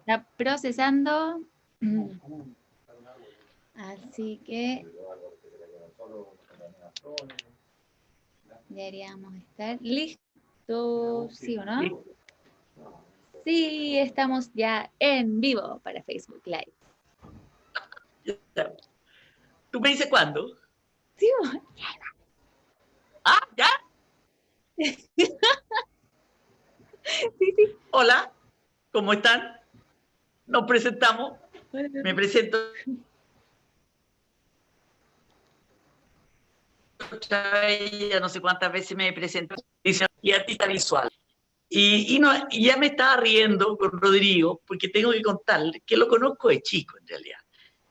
Está procesando. Así que deberíamos estar listos, ¿sí o no? Sí, estamos ya en vivo para Facebook Live. ¿Tú me dices cuándo? Sí, Ah, ¿ya? sí. Hola, ¿cómo están? Nos presentamos. Me presento ya no sé cuántas veces me presento. Y artista visual. Y ya me estaba riendo con Rodrigo, porque tengo que contarle que lo conozco de chico, en realidad.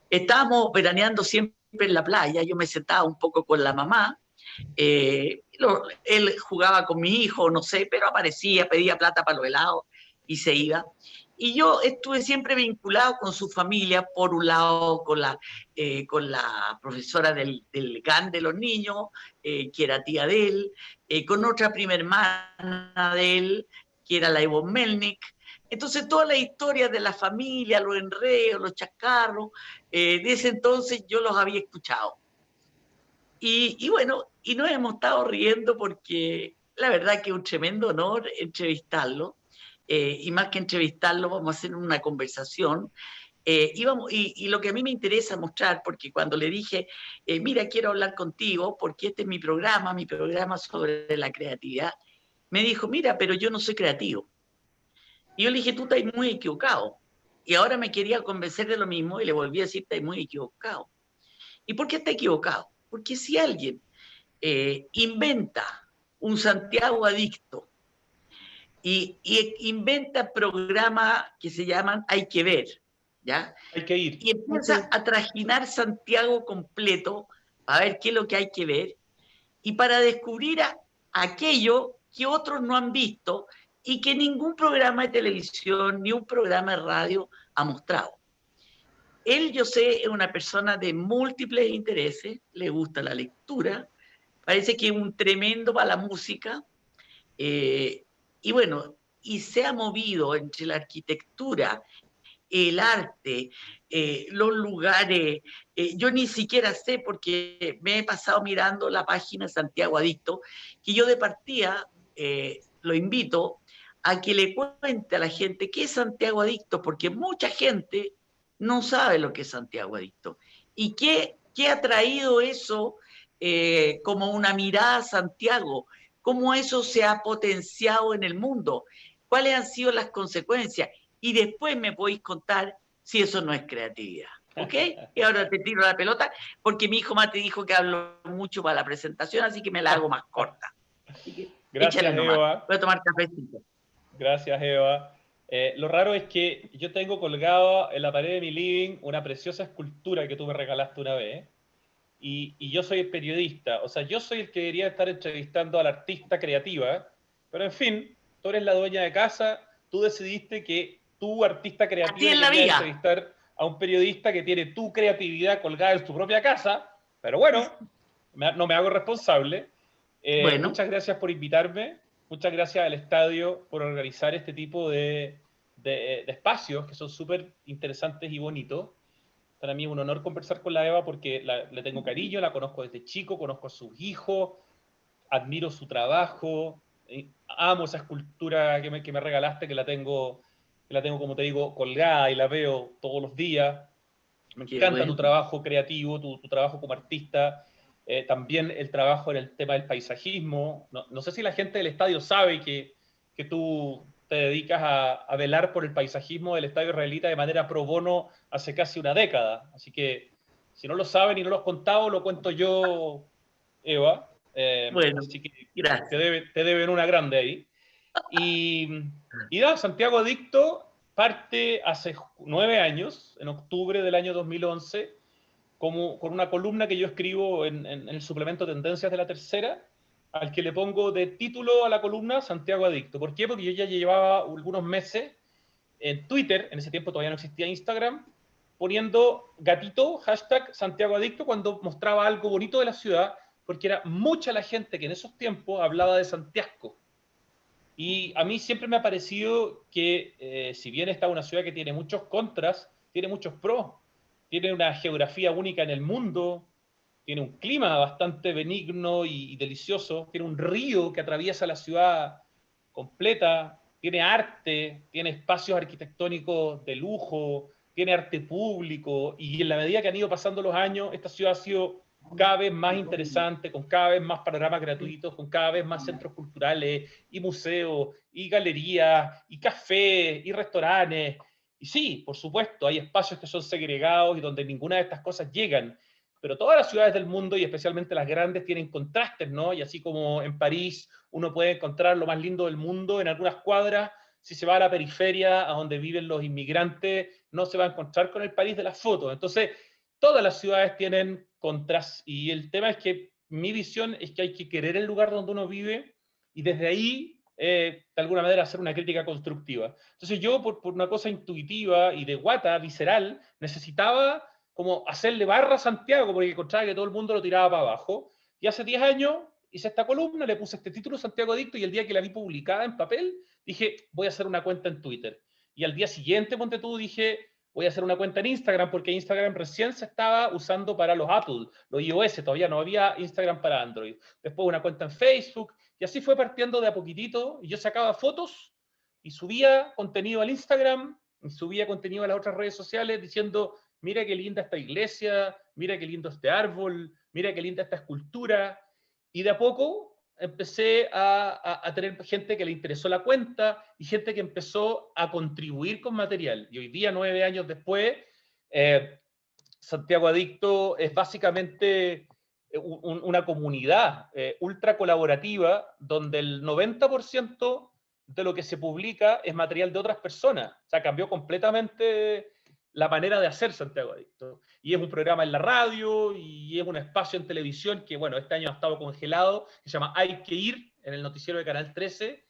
Estábamos veraneando siempre en la playa, yo me sentaba un poco con la mamá, él jugaba con mi hijo, no sé, pero aparecía, pedía plata para los helados y se iba. Y yo estuve siempre vinculado con su familia, por un lado con la profesora del GAN de los niños, que era tía de él, con otra prima hermana de él, que era la Ivonne Melnick. Entonces, toda la historia de la familia, los enredos, los chascarros, de ese entonces yo los había escuchado. Y bueno, y nos hemos estado riendo porque la verdad que es un tremendo honor entrevistarlo. Y más que entrevistarlo, vamos a hacer una conversación. Y lo que a mí me interesa mostrar, porque cuando le dije, mira, quiero hablar contigo, porque este es mi programa sobre la creatividad, me dijo, mira, pero yo no soy creativo. Y yo le dije, tú estás muy equivocado. Y ahora me quería convencer de lo mismo y le volví a decir, estás muy equivocado. ¿Y por qué está equivocado? Porque si alguien inventa un Santiago adicto y inventa programas que se llaman Hay que ver, ¿ya? Hay que ir. Y empieza a trajinar Santiago completo a ver qué es lo que hay que ver y para descubrir aquello que otros no han visto y que ningún programa de televisión ni un programa de radio ha mostrado. Él, yo sé, es una persona de múltiples intereses, le gusta la lectura, parece que es un tremendo para la música, y bueno, y se ha movido entre la arquitectura, el arte, los lugares. Yo ni siquiera sé, porque me he pasado mirando la página Santiago Adicto, que yo de partida lo invito a que le cuente a la gente qué es Santiago Adicto, porque mucha gente no sabe lo que es Santiago Adicto. ¿Y qué ha traído eso como una mirada a Santiago? ¿Cómo eso se ha potenciado en el mundo? ¿Cuáles han sido las consecuencias? Y después me podéis contar si eso no es creatividad. ¿Ok? Y ahora te tiro la pelota, porque mi hijo Mate dijo que hablo mucho para la presentación, así que me la hago más corta. Así que échale Gracias, nomás. Eva. Voy a tomar cafecito. Gracias, Eva. Lo raro es que yo tengo colgado en la pared de mi living una preciosa escultura que tú me regalaste una vez. Y yo soy el periodista, o sea, yo soy el que debería estar entrevistando al artista creativa, pero en fin, tú eres la dueña de casa, tú decidiste que tu artista Así creativa es la quería vida. entrevistar a un periodista que tiene tu creatividad colgada en su propia casa, pero bueno, no me hago responsable. Bueno, Muchas gracias por invitarme, muchas gracias al estadio por organizar este tipo de espacios que son súper interesantes y bonitos. Para mí es un honor conversar con la Eva porque le tengo cariño, la conozco desde chico, conozco a sus hijos, admiro su trabajo, amo esa escultura que me regalaste, que la tengo, como te digo, colgada y la veo todos los días. Me qué encanta tu bueno. trabajo creativo, tu trabajo como artista, también el trabajo en el tema del paisajismo. No sé si la gente del estadio sabe que tú te dedicas a velar por el paisajismo del estadio israelita de manera pro bono hace casi una década. Así que si no lo saben y no lo has contado, lo cuento yo, Eva. Bueno, Así que te, gracias. debe, te deben una grande ahí. Y, y nada, Santiago Adicto parte hace 9 años, en octubre del año 2011, con una columna que yo escribo en el suplemento Tendencias de la Tercera, al que le pongo de título a la columna Santiago Adicto. ¿Por qué? Porque yo ya llevaba algunos meses en Twitter, en ese tiempo todavía no existía Instagram, poniendo gatito, hashtag Santiago Adicto, cuando mostraba algo bonito de la ciudad, porque era mucha la gente que en esos tiempos hablaba de Santiago. Y a mí siempre me ha parecido que, si bien esta es una ciudad que tiene muchos contras, tiene muchos pros. Tiene una geografía única en el mundo, tiene un clima bastante benigno y delicioso, tiene un río que atraviesa la ciudad completa, tiene arte, tiene espacios arquitectónicos de lujo, tiene arte público, y en la medida que han ido pasando los años, esta ciudad ha sido cada vez más interesante, con cada vez más panoramas gratuitos, con cada vez más centros culturales, y museos, y galerías, y cafés, y restaurantes. Y sí, por supuesto, hay espacios que son segregados y donde ninguna de estas cosas llegan, pero todas las ciudades del mundo, y especialmente las grandes, tienen contrastes, ¿no? Y así como en París uno puede encontrar lo más lindo del mundo en algunas cuadras, si se va a la periferia, a donde viven los inmigrantes, no se va a encontrar con el París de las fotos. Entonces, todas las ciudades tienen contras, y el tema es que mi visión es que hay que querer el lugar donde uno vive, y desde ahí, de alguna manera, hacer una crítica constructiva. Entonces yo, por una cosa intuitiva y de guata, visceral, necesitaba como hacerle barra a Santiago, porque encontraba que todo el mundo lo tiraba para abajo. Y hace 10 años hice esta columna, le puse este título, Santiago Adicto, y el día que la vi publicada en papel, dije, voy a hacer una cuenta en Twitter. Y al día siguiente, ponte tú, dije, voy a hacer una cuenta en Instagram, porque Instagram recién se estaba usando para los Apple, los iOS, todavía no había Instagram para Android. Después una cuenta en Facebook, y así fue partiendo de a poquitito, y yo sacaba fotos y subía contenido al Instagram, y subía contenido a las otras redes sociales diciendo, mira qué linda esta iglesia, mira qué lindo este árbol, mira qué linda esta escultura, y de a poco empecé a tener gente que le interesó la cuenta y gente que empezó a contribuir con material. Y hoy día, 9 años después, Santiago Adicto es básicamente una comunidad ultra colaborativa donde el 90% de lo que se publica es material de otras personas. O sea, cambió completamente la manera de hacer Santiago Adicto. Y es un programa en la radio y es un espacio en televisión que, bueno, este año ha estado congelado, que se llama Hay que ir, en el noticiero de Canal 13.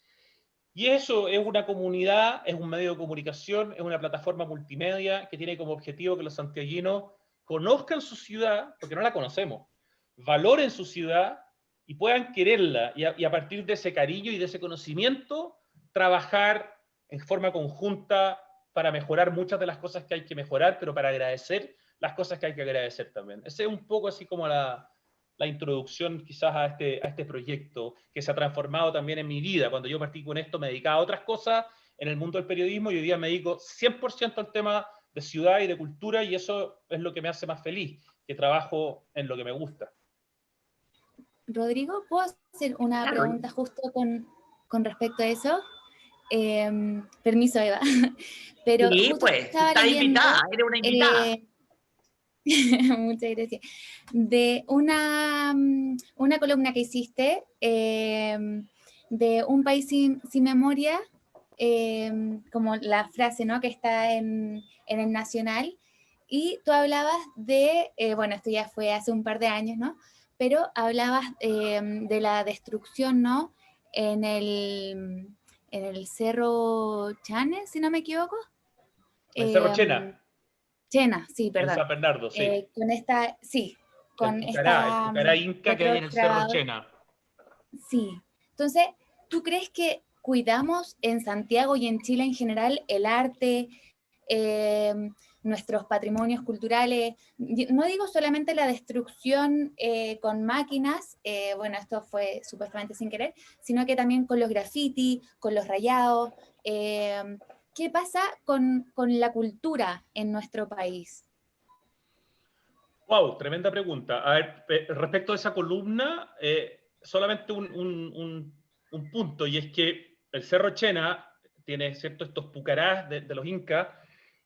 Y eso es una comunidad, es un medio de comunicación, es una plataforma multimedia que tiene como objetivo que los santiaguinos conozcan su ciudad, porque no la conocemos, valoren su ciudad y puedan quererla. Y a partir de ese cariño y de ese conocimiento, trabajar en forma conjunta para mejorar muchas de las cosas que hay que mejorar, pero para agradecer las cosas que hay que agradecer también. Ese es un poco así como la introducción quizás a este proyecto que se ha transformado también en mi vida. Cuando yo partí con esto me dedicaba a otras cosas en el mundo del periodismo y hoy día me dedico 100% al tema de ciudad y de cultura, y eso es lo que me hace más feliz, que trabajo en lo que me gusta. Rodrigo, ¿puedo hacer una pregunta justo con respecto a eso? Permiso, Eva. Pero sí, justo pues, estaba está leyendo, invitada, eres una invitada. muchas gracias, de una columna que hiciste de Un país sin memoria, como la frase, ¿no?, que está en el Nacional, y tú hablabas de, bueno, esto ya fue hace un par de años, ¿no?, pero hablabas de la destrucción, ¿no?, en el Cerro Chane, si no me equivoco. El Cerro Chena. Chena, sí, En perdón. San Bernardo, sí. Con esta, sí, con El esta Pucará Inca que hay en el Cerro Chena. Sí. Entonces, ¿tú crees que cuidamos en Santiago y en Chile en general el arte, nuestros patrimonios culturales? No digo solamente la destrucción con máquinas, bueno, esto fue supuestamente sin querer, sino que también con los graffiti, con los rayados. ¿Qué pasa con la cultura en nuestro país? Wow, tremenda pregunta. A ver, respecto a esa columna, solamente un punto, y es que el Cerro Chena tiene, ¿cierto?, estos pucarás de los incas,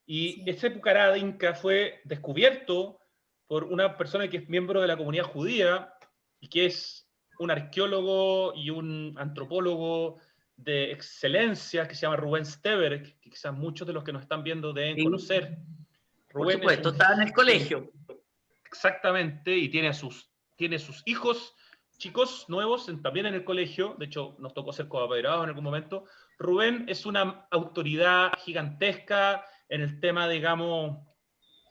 y Sí. ese pucará de inca fue descubierto por una persona que es miembro de la comunidad judía y que es un arqueólogo y un antropólogo de excelencia que se llama Rubén Steber, que quizás muchos de los que nos están viendo deben Sí, conocer. por Rubén es supuesto, estaba en el colegio. Exactamente, y tiene sus hijos chicos nuevos también en el colegio. De hecho, nos tocó ser coapoderados en algún momento. Rubén es una autoridad gigantesca en el tema, digamos,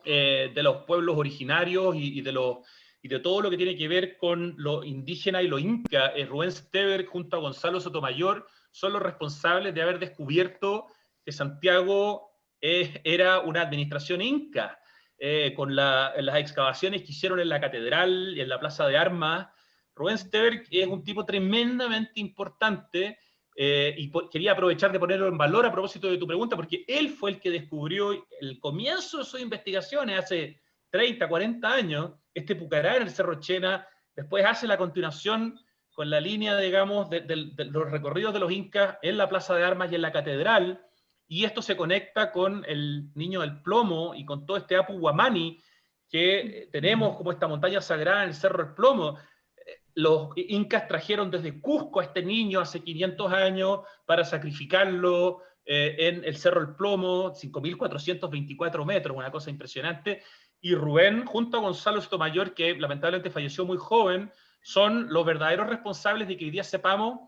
de los pueblos originarios y de todo lo que tiene que ver con lo indígena y lo inca. Rubén Steber, junto a Gonzalo Sotomayor, son los responsables de haber descubierto que Santiago era una administración inca, con las excavaciones que hicieron en la catedral y en la plaza de armas. Rubén Steberg es un tipo tremendamente importante, y quería aprovechar de ponerlo en valor a propósito de tu pregunta, porque él fue el que descubrió el comienzo de sus investigaciones hace 30, 40 años, este Pucará en el Cerro Chena, después hace la continuación con la línea, digamos, de los recorridos de los incas en la plaza de armas y en la catedral, y esto se conecta con el Niño del Plomo y con todo este Apu Guamani que tenemos como esta montaña sagrada en el Cerro del Plomo. Los incas trajeron desde Cusco a este niño hace 500 años para sacrificarlo en el Cerro del Plomo, 5.424 metros, una cosa impresionante. Y Rubén, junto a Gonzalo Sotomayor, que lamentablemente falleció muy joven, son los verdaderos responsables de que hoy día sepamos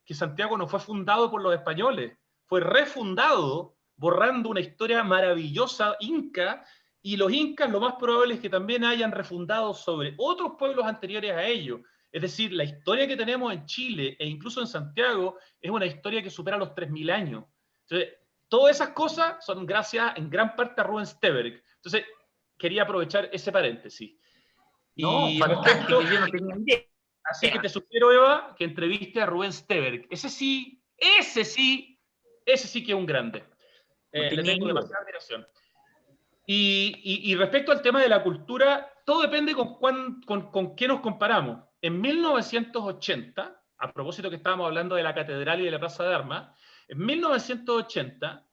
que Santiago no fue fundado por los españoles, fue refundado, borrando una historia maravillosa inca, y los incas lo más probable es que también hayan refundado sobre otros pueblos anteriores a ellos. Es decir, la historia que tenemos en Chile e incluso en Santiago es una historia que supera los 3.000 años. Entonces, todas esas cosas son gracias en gran parte a Rubén Steberg. Entonces, quería aprovechar ese paréntesis. No, Y fantástico, respecto, yo no tenía idea. así que te sugiero, Eva, que entreviste a Rubén Steberg. Ese sí que es un grande. No Le tenía tengo idea. demasiada admiración. Y respecto al tema de la cultura, todo depende con qué nos comparamos. En 1980, a propósito que estábamos hablando de la catedral y de la plaza de armas, en 1980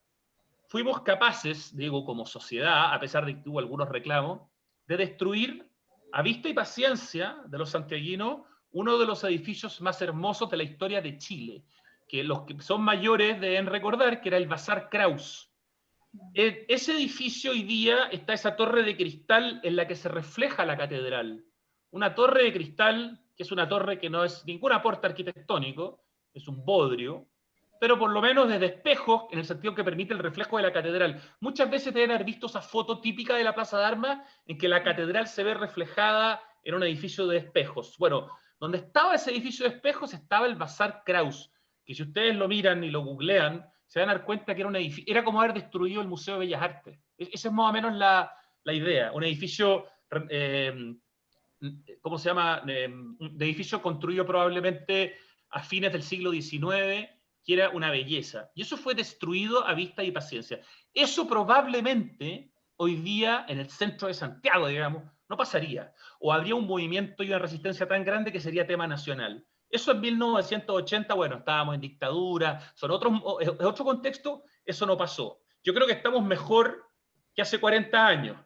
fuimos capaces, digo, como sociedad, a pesar de que hubo algunos reclamos, de destruir, a vista y paciencia de los santiaguinos, uno de los edificios más hermosos de la historia de Chile, que los que son mayores deben recordar que era el Bazar Kraus. Ese edificio hoy día está esa torre de cristal en la que se refleja la catedral. Una torre de cristal que es una torre que no es ningún aporte arquitectónico, es un bodrio, pero por lo menos desde espejos, en el sentido que permite el reflejo de la catedral. Muchas veces deben haber visto esa foto típica de la Plaza de Armas, en que la catedral se ve reflejada en un edificio de espejos. Bueno, donde estaba ese edificio de espejos estaba el Bazar Kraus, que si ustedes lo miran y lo googlean, se van a dar cuenta que era un edificio, era como haber destruido el Museo de Bellas Artes. Esa es más o menos la idea. Un edificio, ¿cómo se llama? Un edificio construido probablemente a fines del siglo XIX, que era una belleza. Y eso fue destruido a vista y paciencia. Eso probablemente hoy día en el centro de Santiago, digamos, no pasaría. O habría un movimiento y una resistencia tan grande que sería tema nacional. Eso en 1980, bueno, estábamos en dictadura, es otro contexto, eso no pasó. Yo creo que estamos mejor que hace 40 años.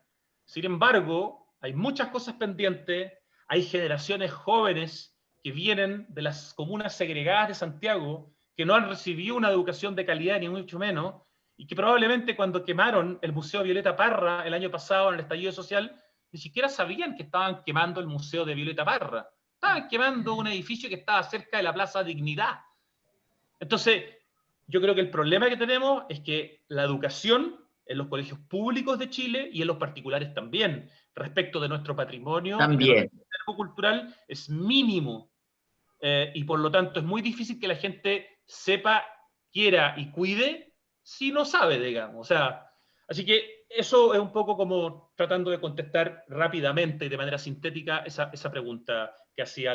Sin embargo, hay muchas cosas pendientes, hay generaciones jóvenes que vienen de las comunas segregadas de Santiago, que no han recibido una educación de calidad, ni mucho menos, y que probablemente cuando quemaron el Museo Violeta Parra el año pasado en el estallido social, ni siquiera sabían que estaban quemando el Museo de Violeta Parra. Estaban quemando un edificio que estaba cerca de la Plaza Dignidad. Entonces, yo creo que el problema que tenemos es que la educación en los colegios públicos de Chile y en los particulares también, respecto de nuestro patrimonio y de nuestro acervo cultural, es mínimo. Y por lo tanto es muy difícil que la gente sepa, quiera y cuide si no sabe, digamos. O sea, así que eso es un poco como tratando de contestar rápidamente y de manera sintética esa pregunta que hacía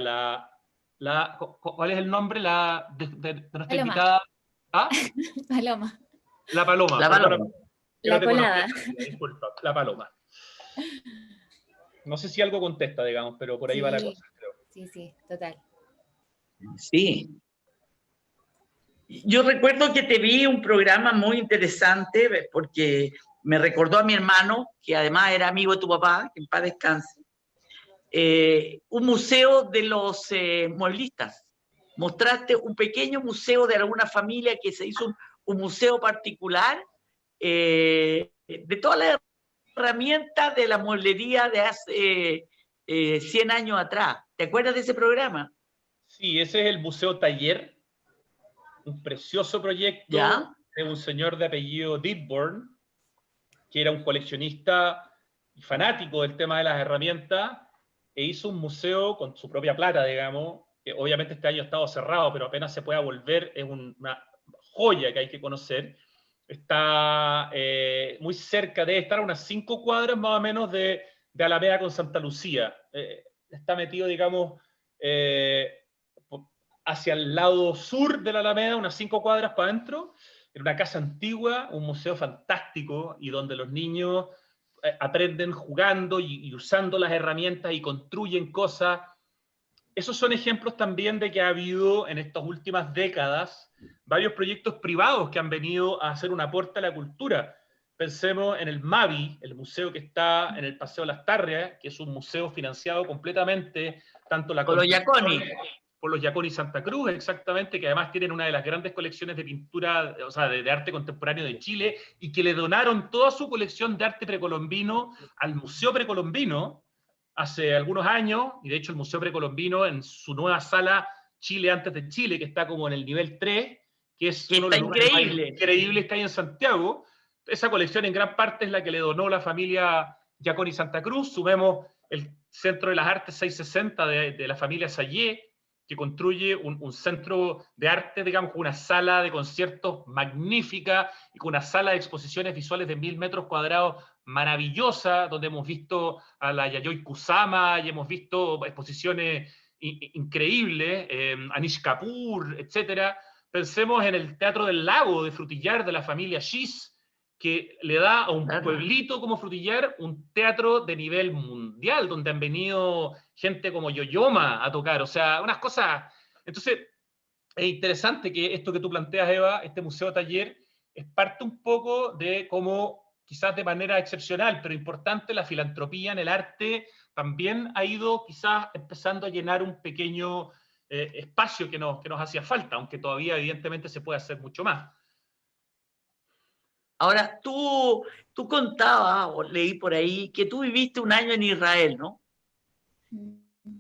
¿cuál es el nombre de nuestra Paloma. invitada? ¿Ah? Paloma. La Paloma. La Paloma. La colada. Disculpa, la Paloma. No sé si algo contesta, digamos, pero por ahí va la cosa, creo. Sí, total. Sí. Yo recuerdo que te vi un programa muy interesante porque me recordó a mi hermano, que además era amigo de tu papá, que en paz descanse, un museo de los mueblistas. Mostraste un pequeño museo de alguna familia que se hizo un museo particular de todas las herramientas de la mueblería de hace 100 años atrás. ¿Te acuerdas de ese programa? Sí, ese es el Museo Taller, un precioso proyecto ¿Ya? de un señor de apellido Didborn, que era un coleccionista y fanático del tema de las herramientas, e hizo un museo con su propia plata, digamos, que obviamente este año ha estado cerrado, pero apenas se pueda volver, es una joya que hay que conocer. Está muy cerca, debe estar a unas 5 cuadras más o menos de Alameda con Santa Lucía. Está metido, digamos, hacia el lado sur de la Alameda, unas 5 cuadras para adentro, en una casa antigua, un museo fantástico, y donde los niños aprenden jugando y usando las herramientas y construyen cosas. Esos son ejemplos también de que ha habido en estas últimas décadas varios proyectos privados que han venido a hacer un aporte a la cultura. Pensemos en el MAVI, el museo que está en el Paseo Las Tarrias, que es un museo financiado completamente, tanto la Con los Giaconi. por los Giaconi Santa Cruz, exactamente, que además tienen una de las grandes colecciones de pintura, o sea, de arte contemporáneo de Chile, y que le donaron toda su colección de arte precolombino al Museo Precolombino hace algunos años, y de hecho el Museo Precolombino en su nueva sala Chile antes de Chile, que está como en el nivel 3, que es uno de los lugares más increíbles que hay en Santiago. Esa colección en gran parte es la que le donó la familia Giaconi Santa Cruz. Sumemos el Centro de las Artes 660 de la familia Sayé, que construye un centro de arte, digamos, con una sala de conciertos magnífica y con una sala de exposiciones visuales de 1000 metros cuadrados maravillosa, donde hemos visto a la Yayoi Kusama y hemos visto exposiciones increíbles, Anish Kapoor, etc. Pensemos en el Teatro del Lago de Frutillar de la familia Schiss, que le da a un pueblito como Frutillar un teatro de nivel mundial, donde han venido gente como Yoyoma a tocar, o sea, unas cosas. Entonces, es interesante que esto que tú planteas, Eva, este museo taller, es parte un poco de cómo, quizás de manera excepcional, pero importante, la filantropía en el arte también ha ido quizás empezando a llenar un pequeño espacio que nos hacía falta, aunque todavía evidentemente se puede hacer mucho más. Ahora, tú contabas, o leí por ahí, que tú viviste un año en Israel, ¿no?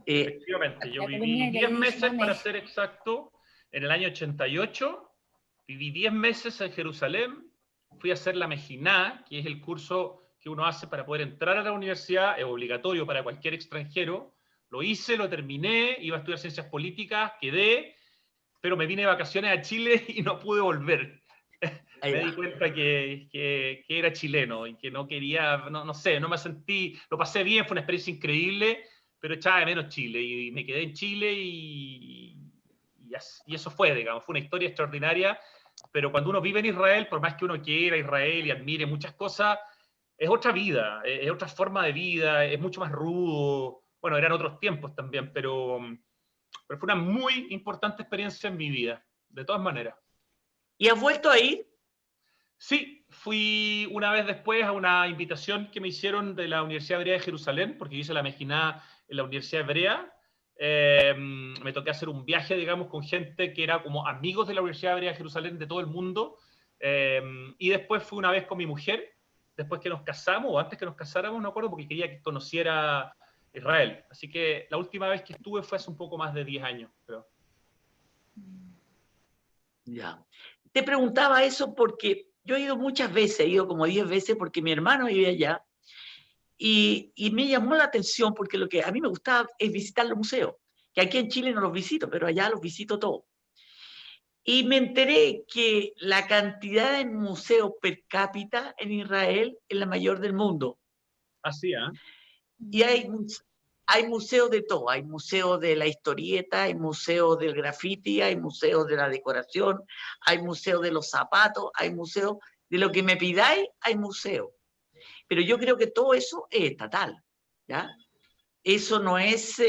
Efectivamente, yo viví 10 meses, para ser exacto, en el año 88, viví 10 meses en Jerusalén, fui a hacer la Mejiná, que es el curso que uno hace para poder entrar a la universidad, es obligatorio para cualquier extranjero, lo hice, lo terminé, iba a estudiar ciencias políticas, quedé, pero me vine de vacaciones a Chile y no pude volver. Me di cuenta que era chileno y que no quería, no sé, no me sentí, lo pasé bien, fue una experiencia increíble, pero echaba de menos Chile y me quedé en Chile y eso fue, digamos, fue una historia extraordinaria, pero cuando uno vive en Israel, por más que uno quiera Israel y admire muchas cosas, es otra vida, es otra forma de vida, es mucho más rudo, bueno, eran otros tiempos también, pero fue una muy importante experiencia en mi vida, de todas maneras. ¿Y has vuelto a ir? Sí, fui una vez después a una invitación que me hicieron de la Universidad Hebrea de Jerusalén, porque hice la Mejiná en la Universidad Hebrea. Me toqué hacer un viaje, digamos, con gente que era como amigos de la Universidad Hebrea de Jerusalén de todo el mundo. Y después fui una vez con mi mujer, después que nos casamos, o antes que nos casáramos, no acuerdo, porque quería que conociera Israel. Así que la última vez que estuve fue hace un poco más de 10 años, creo. Ya. Te preguntaba eso porque yo he ido muchas veces, he ido como 10 veces porque mi hermano vive allá y me llamó la atención porque lo que a mí me gustaba es visitar los museos, que aquí en Chile no los visito, pero allá los visito todos. Y me enteré que la cantidad de museos per cápita en Israel es la mayor del mundo. Así, ¿eh? Y hay museos de todo, hay museos de la historieta, hay museos del graffiti, hay museos de la decoración, hay museos de los zapatos, hay museos de lo que me pidáis, hay museos. Pero yo creo que todo eso es estatal, ¿ya? Eso no es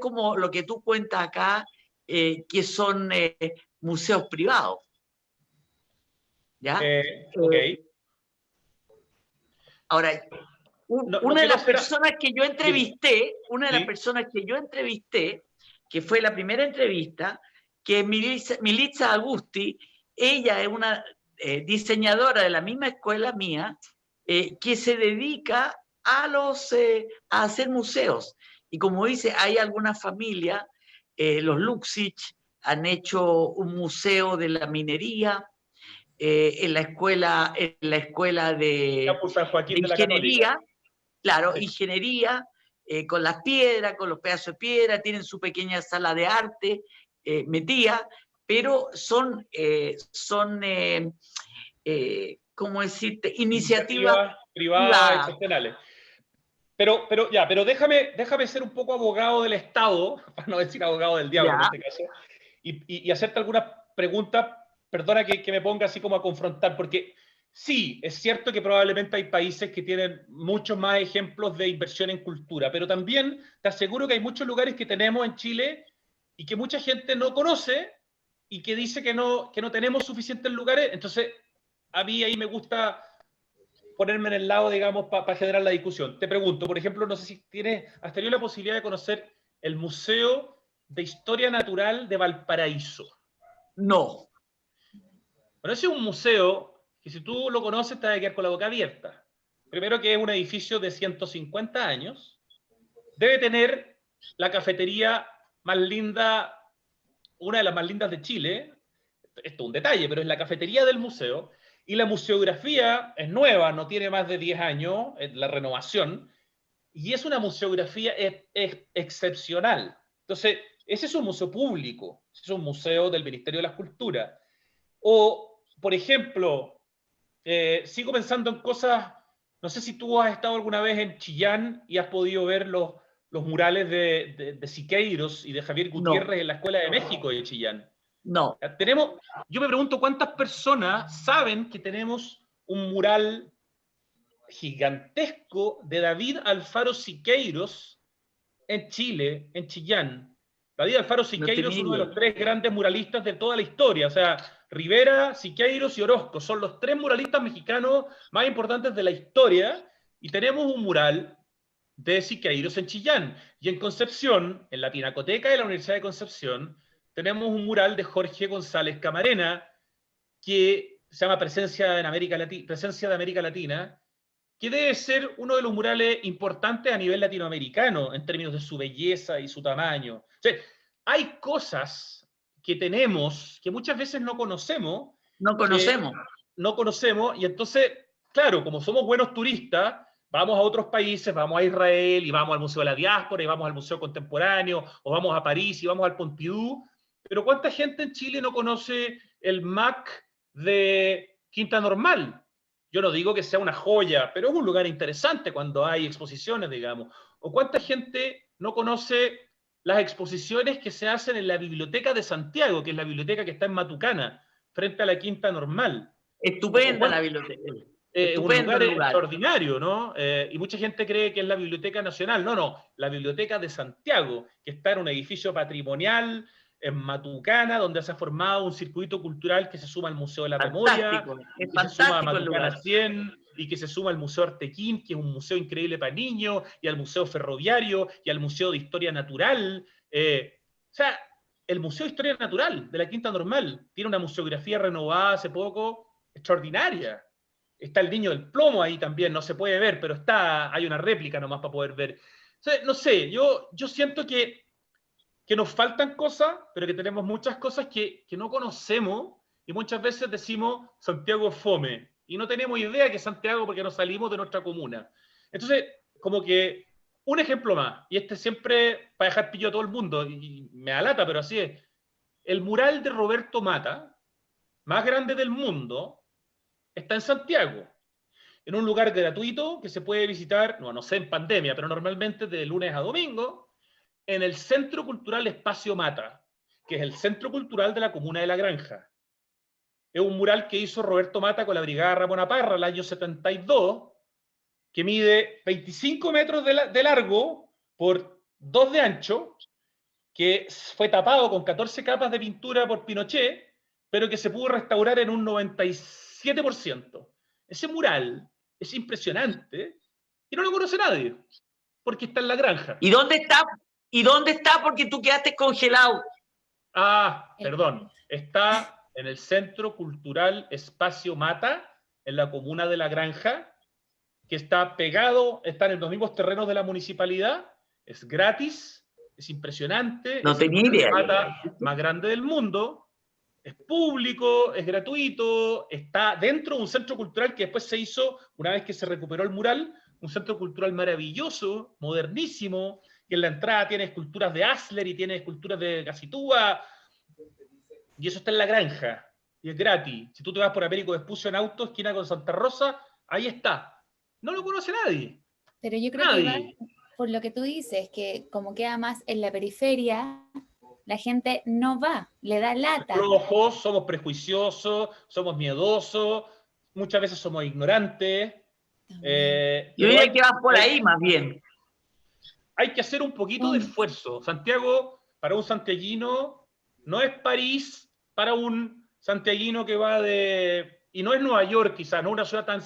como lo que tú cuentas acá, que son museos privados, ¿ya? Ok. Ahora, una de las personas que yo entrevisté, que fue la primera entrevista, que es Militza Agusti, ella es una diseñadora de la misma escuela mía, que se dedica a hacer museos. Y como dice, hay algunas familias, los Luxich han hecho un museo de la minería, en la escuela de San Joaquín de la ingeniería, Católica. claro, Sí. ingeniería, con las piedras, con los pedazos de piedra, tienen su pequeña sala de arte metida, pero son ¿cómo decirte? Iniciativas privadas, privadas. excepcionales. Pero déjame ser un poco abogado del Estado, para no decir abogado del diablo en Ya. este caso, y hacerte algunas preguntas, perdona que me ponga así como a confrontar, porque sí, es cierto que probablemente hay países que tienen muchos más ejemplos de inversión en cultura, pero también te aseguro que hay muchos lugares que tenemos en Chile y que mucha gente no conoce y que dice que no tenemos suficientes lugares. Entonces, a mí ahí me gusta ponerme en el lado, digamos, para generar la discusión. Te pregunto, por ejemplo, no sé si has tenido la posibilidad de conocer el Museo de Historia Natural de Valparaíso. No. Bueno, ese es un museo que si tú lo conoces te vas a quedar con la boca abierta. Primero que es un edificio de 150 años. Debe tener la cafetería más linda, una de las más lindas de Chile. Esto es un detalle, pero es la cafetería del museo. Y la museografía es nueva, no tiene más de 10 años, la renovación. Y es una museografía excepcional. Entonces, ese es un museo público, ese es un museo del Ministerio de las Culturas. O, por ejemplo, sigo pensando en cosas, no sé si tú has estado alguna vez en Chillán y has podido ver los murales de Siqueiros y de Javier Gutiérrez No. en la Escuela de México de Chillán. No. Yo me pregunto cuántas personas saben que tenemos un mural gigantesco de David Alfaro Siqueiros en Chile, en Chillán. David Alfaro Siqueiros, uno de los 3 grandes muralistas de toda la historia. O sea, Rivera, Siqueiros y Orozco son los 3 muralistas mexicanos más importantes de la historia. Y tenemos un mural de Siqueiros en Chillán. Y en Concepción, en la Pinacoteca de la Universidad de Concepción, tenemos un mural de Jorge González Camarena, que se llama Presencia de América Latina, que debe ser uno de los murales importantes a nivel latinoamericano en términos de su belleza y su tamaño. O sea, hay cosas que tenemos que muchas veces no conocemos. No conocemos. No conocemos, y entonces, claro, como somos buenos turistas, vamos a otros países, vamos a Israel, y vamos al Museo de la Diáspora, y vamos al Museo Contemporáneo, o vamos a París, y vamos al Pompidou, pero ¿cuánta gente en Chile no conoce el MAC de Quinta Normal? Yo no digo que sea una joya, pero es un lugar interesante cuando hay exposiciones, digamos. ¿O cuánta gente no conoce las exposiciones que se hacen en la Biblioteca de Santiago, que es la biblioteca que está en Matucana, frente a la Quinta Normal? Estupenda la biblioteca. Un lugar extraordinario, ¿no? Y mucha gente cree que es la Biblioteca Nacional. No, la Biblioteca de Santiago, que está en un edificio patrimonial en Matucana, donde se ha formado un circuito cultural que se suma al Museo de la Memoria, Es que se suma a fantástico el Matucana lugar. 100, y que se suma al Museo Artequín, que es un museo increíble para niños, y al Museo Ferroviario, y al Museo de Historia Natural. O sea, el Museo de Historia Natural de la Quinta Normal tiene una museografía renovada hace poco, extraordinaria. Está el Niño del Plomo ahí también, no se puede ver, pero hay una réplica nomás para poder ver. O sea, no sé, yo siento que nos faltan cosas, pero que tenemos muchas cosas que no conocemos, y muchas veces decimos Santiago es fome, y no tenemos idea que es Santiago porque nos salimos de nuestra comuna. Entonces, como que un ejemplo más, y este siempre para dejar pillo a todo el mundo, y me alata, pero así es. El mural de Roberto Mata, más grande del mundo, está en Santiago, en un lugar gratuito que se puede visitar, no sé en pandemia, pero normalmente de lunes a domingo, en el Centro Cultural Espacio Mata, que es el centro cultural de la comuna de La Granja. Es un mural que hizo Roberto Mata con la Brigada Ramona Parra el año 72, que mide 25 metros de largo por 2 de ancho, que fue tapado con 14 capas de pintura por Pinochet, pero que se pudo restaurar en un 97%. Ese mural es impresionante y no lo conoce nadie, porque está en La Granja. ¿Y dónde está? ¿Y dónde está? Porque tú quedaste congelado. Perdón. Está en el Centro Cultural Espacio Mata, en la comuna de La Granja, que está en los mismos terrenos de la municipalidad, es gratis, es impresionante, No tenía idea. Es el Mata más grande del mundo, es público, es gratuito, está dentro de un centro cultural que después se hizo, una vez que se recuperó el mural, un centro cultural maravilloso, modernísimo, que en la entrada tiene esculturas de Asler y tiene esculturas de Gacitúa, y eso está en La Granja, y es gratis. Si tú te vas por Américo Vespucio en auto, esquina con Santa Rosa, ahí está. No lo conoce nadie. Pero yo creo que va por lo que tú dices, que como queda más en la periferia, la gente no va, le da lata. Rojos, somos prejuiciosos, somos miedosos, muchas veces somos ignorantes. Yo diría que vas por ahí más bien. Hay que hacer un poquito de esfuerzo. Santiago, para un santiaguino, no es París para un santiaguino que va de... Y no es Nueva York, quizás, no es una ciudad tan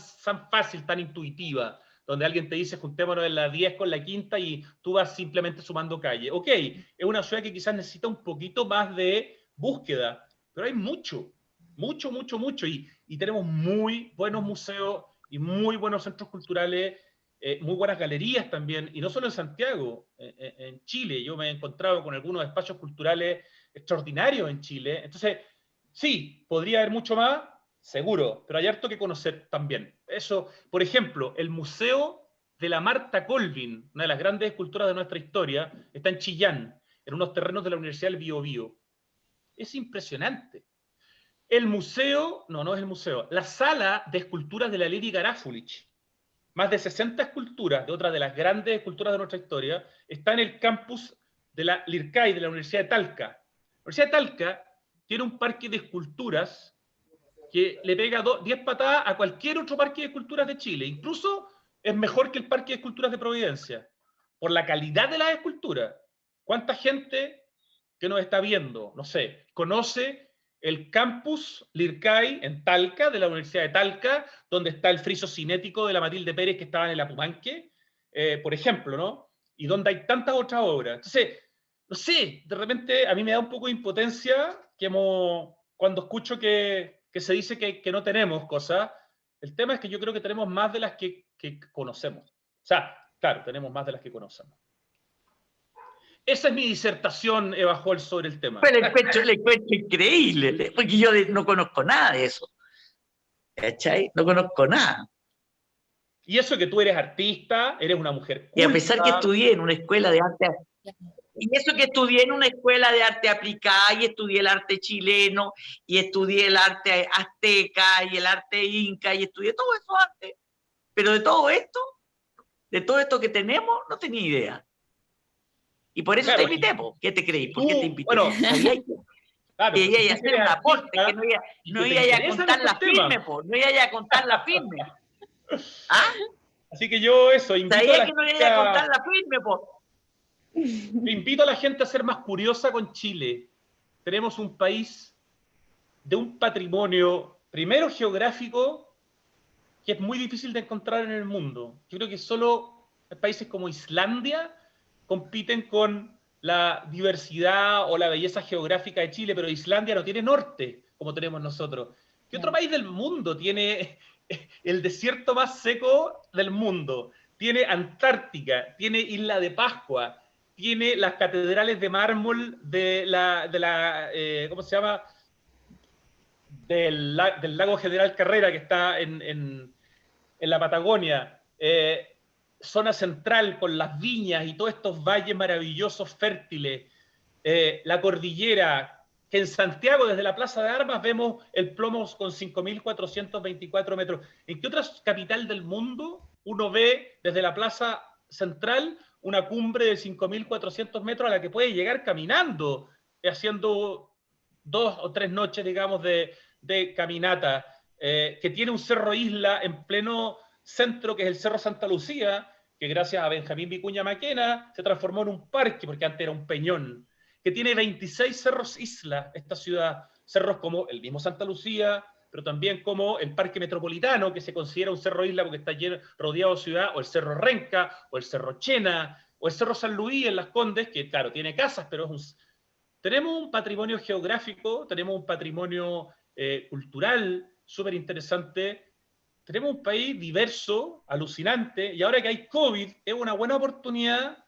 fácil, tan intuitiva, donde alguien te dice juntémonos en la 10 con la quinta y tú vas simplemente sumando calle. Ok, es una ciudad que quizás necesita un poquito más de búsqueda, pero hay mucho, mucho, mucho, mucho. Y tenemos muy buenos museos y muy buenos centros culturales, muy buenas galerías también, y no solo en Santiago, en Chile. Yo me he encontrado con algunos espacios culturales extraordinarios en Chile. Entonces, sí, podría haber mucho más, seguro, pero hay harto que conocer también. Eso, por ejemplo, el Museo de la Marta Colvin, una de las grandes esculturas de nuestra historia, está en Chillán, en unos terrenos de la Universidad del Biobío. Es impresionante. El museo, no es el museo, la sala de esculturas de la Lili Garafulich, más de 60 esculturas de otra de las grandes esculturas de nuestra historia, está en el campus de la LIRCAI, de la Universidad de Talca. La Universidad de Talca tiene un parque de esculturas que le pega 10 patadas a cualquier otro parque de esculturas de Chile. Incluso es mejor que el parque de esculturas de Providencia, por la calidad de las esculturas. ¿Cuánta gente que nos está viendo, no sé, conoce el campus LIRCAI en Talca, de la Universidad de Talca, donde está el friso cinético de la Matilde Pérez que estaba en el Apumanque, por ejemplo, ¿no? Y donde hay tantas otras obras. Entonces, no sé, de repente a mí me da un poco de impotencia cuando escucho que se dice que no tenemos cosas. El tema es que yo creo que tenemos más de las que conocemos. O sea, claro, tenemos más de las que conocemos. Esa es mi disertación, Eva Hall, sobre el tema. Pero le encuentro increíble, porque yo no conozco nada de eso. ¿Cachai? No conozco nada. Y eso que tú eres artista, eres una mujer culta. Y a pesar que estudié en una escuela de arte, y eso que estudié en una escuela de arte aplicada, y estudié el arte chileno, y estudié el arte azteca, y el arte inca, y estudié todo eso antes. Pero de todo esto que tenemos, no tenía idea. Y por eso te invité, ¿qué te creí? ¿Por qué te invité? Bueno, claro, que iba a hacer un aporte, que no iba a contar la firme, no iba a contar la firme. ¿Ah? Así que yo invito sabía que no iba a contar la firme, invito a la gente a ser más curiosa con Chile. Tenemos un país de un patrimonio, primero geográfico, que es muy difícil de encontrar en el mundo. Yo creo que solo países como Islandia compiten con la diversidad o la belleza geográfica de Chile, pero Islandia no tiene norte, como tenemos nosotros. ¿Qué otro país del mundo tiene el desierto más seco del mundo? Tiene Antártica, tiene Isla de Pascua, tiene las catedrales de mármol de la ¿cómo se llama? Del lago General Carrera, que está en la Patagonia. Zona central con las viñas y todos estos valles maravillosos, fértiles, la cordillera, que en Santiago, desde la Plaza de Armas, vemos el plomo con 5.424 metros. ¿En qué otra capital del mundo uno ve desde la Plaza Central una cumbre de 5.400 metros a la que puede llegar caminando, haciendo 2 o 3 noches, digamos, de caminata, que tiene un cerro isla en pleno centro, que es el Cerro Santa Lucía, que gracias a Benjamín Vicuña Maquena se transformó en un parque, porque antes era un peñón, que tiene 26 cerros isla, esta ciudad, cerros como el mismo Santa Lucía, pero también como el Parque Metropolitano, que se considera un cerro isla porque está rodeado de ciudad, o el Cerro Renca, o el Cerro Chena, o el Cerro San Luis en Las Condes, que claro, tiene casas, pero tenemos un patrimonio geográfico, tenemos un patrimonio cultural súper interesante. Tenemos un país diverso, alucinante, y ahora que hay COVID, es una buena oportunidad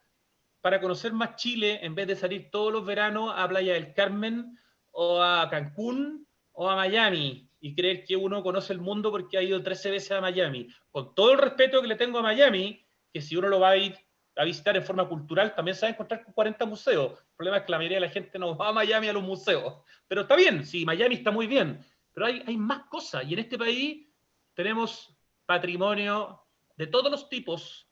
para conocer más Chile en vez de salir todos los veranos a Playa del Carmen, o a Cancún, o a Miami. y creer que uno conoce el mundo porque ha ido 13 veces a Miami. Con todo el respeto que le tengo a Miami, que si uno lo va a ir a visitar en forma cultural, también se va a encontrar con 40 museos. El problema es que la mayoría de la gente no va a Miami a los museos. Pero está bien, sí, Miami está muy bien, pero hay más cosas. Y en este país tenemos patrimonio de todos los tipos,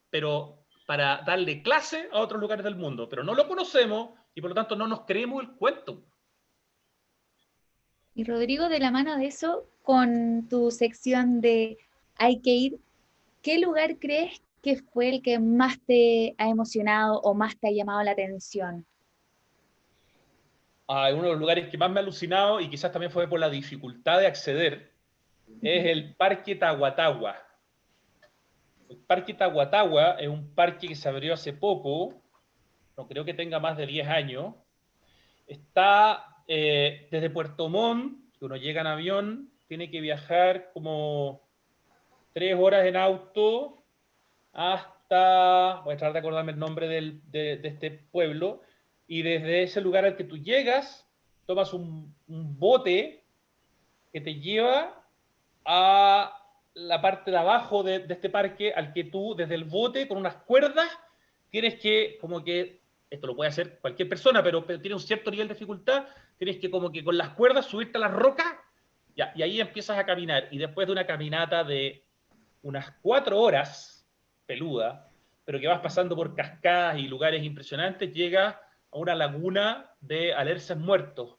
pero para darle clase a otros lugares del mundo. Pero no lo conocemos y por lo tanto no nos creemos el cuento. Y Rodrigo, de la mano de eso, con tu sección de Hay que ir, ¿qué lugar crees que fue el que más te ha emocionado o más te ha llamado la atención? Uno de los lugares que más me ha alucinado, y quizás también fue por la dificultad de acceder, es el Parque Tahuatahua. El Parque Tahuatahua es un parque que se abrió hace poco, no creo que tenga más de 10 años. Está desde Puerto Montt, que uno llega en avión, tiene que viajar como 3 horas en auto hasta, voy a tratar de acordarme el nombre de este pueblo, y desde ese lugar al que tú llegas, tomas un bote que te lleva a la parte de abajo de este parque, al que tú, desde el bote, con unas cuerdas, tienes que, como que, esto lo puede hacer cualquier persona, pero tiene un cierto nivel de dificultad, tienes que como que con las cuerdas subirte a las rocas, ya, y ahí empiezas a caminar, y después de una caminata de unas 4 horas, peluda, pero que vas pasando por cascadas y lugares impresionantes, llegas a una laguna de alerces muertos,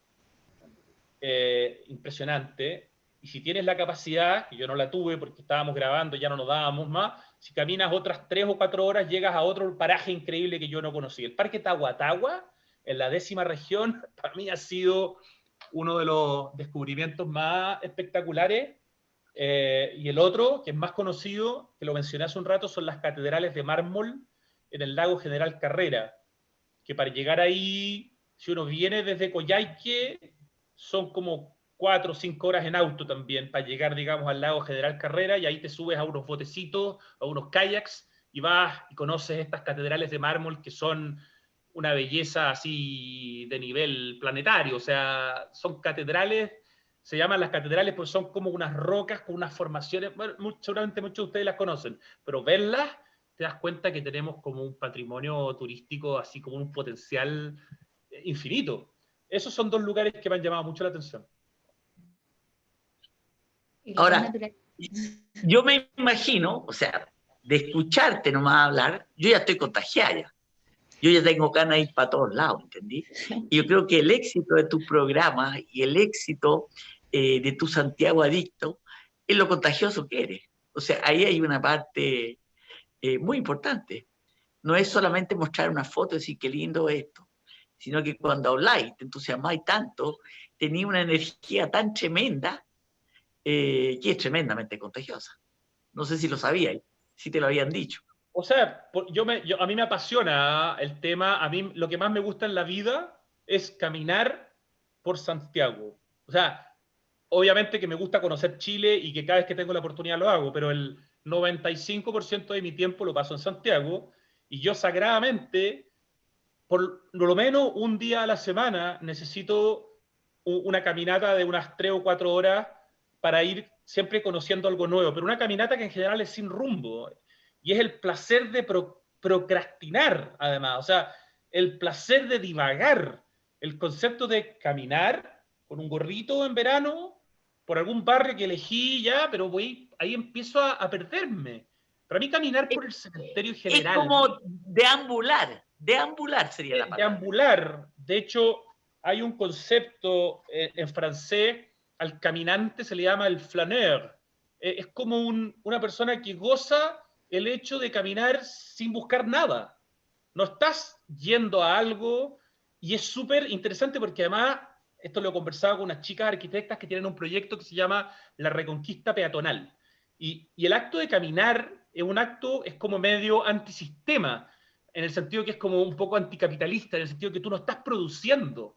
impresionante. Y si tienes la capacidad, que yo no la tuve porque estábamos grabando, ya no nos dábamos más, si caminas otras 3 o 4 horas, llegas a otro paraje increíble que yo no conocí. El Parque Tahuatahua, en la 10ª región, para mí ha sido uno de los descubrimientos más espectaculares. Y el otro, que es más conocido, que lo mencioné hace un rato, son las catedrales de mármol en el lago General Carrera, que para llegar ahí, si uno viene desde Coyhaique, son como 4 o 5 horas en auto también, para llegar, digamos, al lago General Carrera, y ahí te subes a unos botecitos, a unos kayaks, y vas y conoces estas catedrales de mármol que son una belleza así de nivel planetario. O sea, son catedrales, se llaman las catedrales porque son como unas rocas con unas formaciones, bueno, seguramente muchos de ustedes las conocen, pero verlas te das cuenta que tenemos como un patrimonio turístico, así como un potencial infinito. Esos son 2 lugares que me han llamado mucho la atención. Ahora, yo me imagino, o sea, de escucharte nomás hablar, yo ya estoy contagiada ya. Yo ya tengo ganas de ir para todos lados, ¿entendí? Y yo creo que el éxito de tu programa y el éxito de tu Santiago Adicto es lo contagioso que eres. O sea, ahí hay una parte muy importante. No es solamente mostrar una foto y decir qué lindo esto, sino que cuando habláis, te entusiasmáis tanto, tenéis una energía tan tremenda que es tremendamente contagiosa. No sé si lo sabíais, si te lo habían dicho. O sea, a mí me apasiona el tema, a mí lo que más me gusta en la vida es caminar por Santiago. O sea, obviamente que me gusta conocer Chile y que cada vez que tengo la oportunidad lo hago, pero el 95% de mi tiempo lo paso en Santiago, y yo sagradamente, por lo menos un día a la semana, necesito una caminata de unas 3 o 4 horas para ir siempre conociendo algo nuevo, pero una caminata que en general es sin rumbo. Y es el placer de procrastinar, además. O sea, el placer de divagar. El concepto de caminar con un gorrito en verano por algún barrio que elegí ya, pero ahí empiezo a perderme. Para mí caminar por el cementerio general... Es como deambular sería la palabra. Deambular. De hecho, hay un concepto en francés, al caminante se le llama el flaneur. Es como una persona que goza el hecho de caminar sin buscar nada. No estás yendo a algo, y es súper interesante porque además, esto lo he conversado con unas chicas arquitectas que tienen un proyecto que se llama La Reconquista Peatonal. Y el acto de caminar es como medio antisistema, en el sentido que es como un poco anticapitalista, en el sentido que tú no estás produciendo.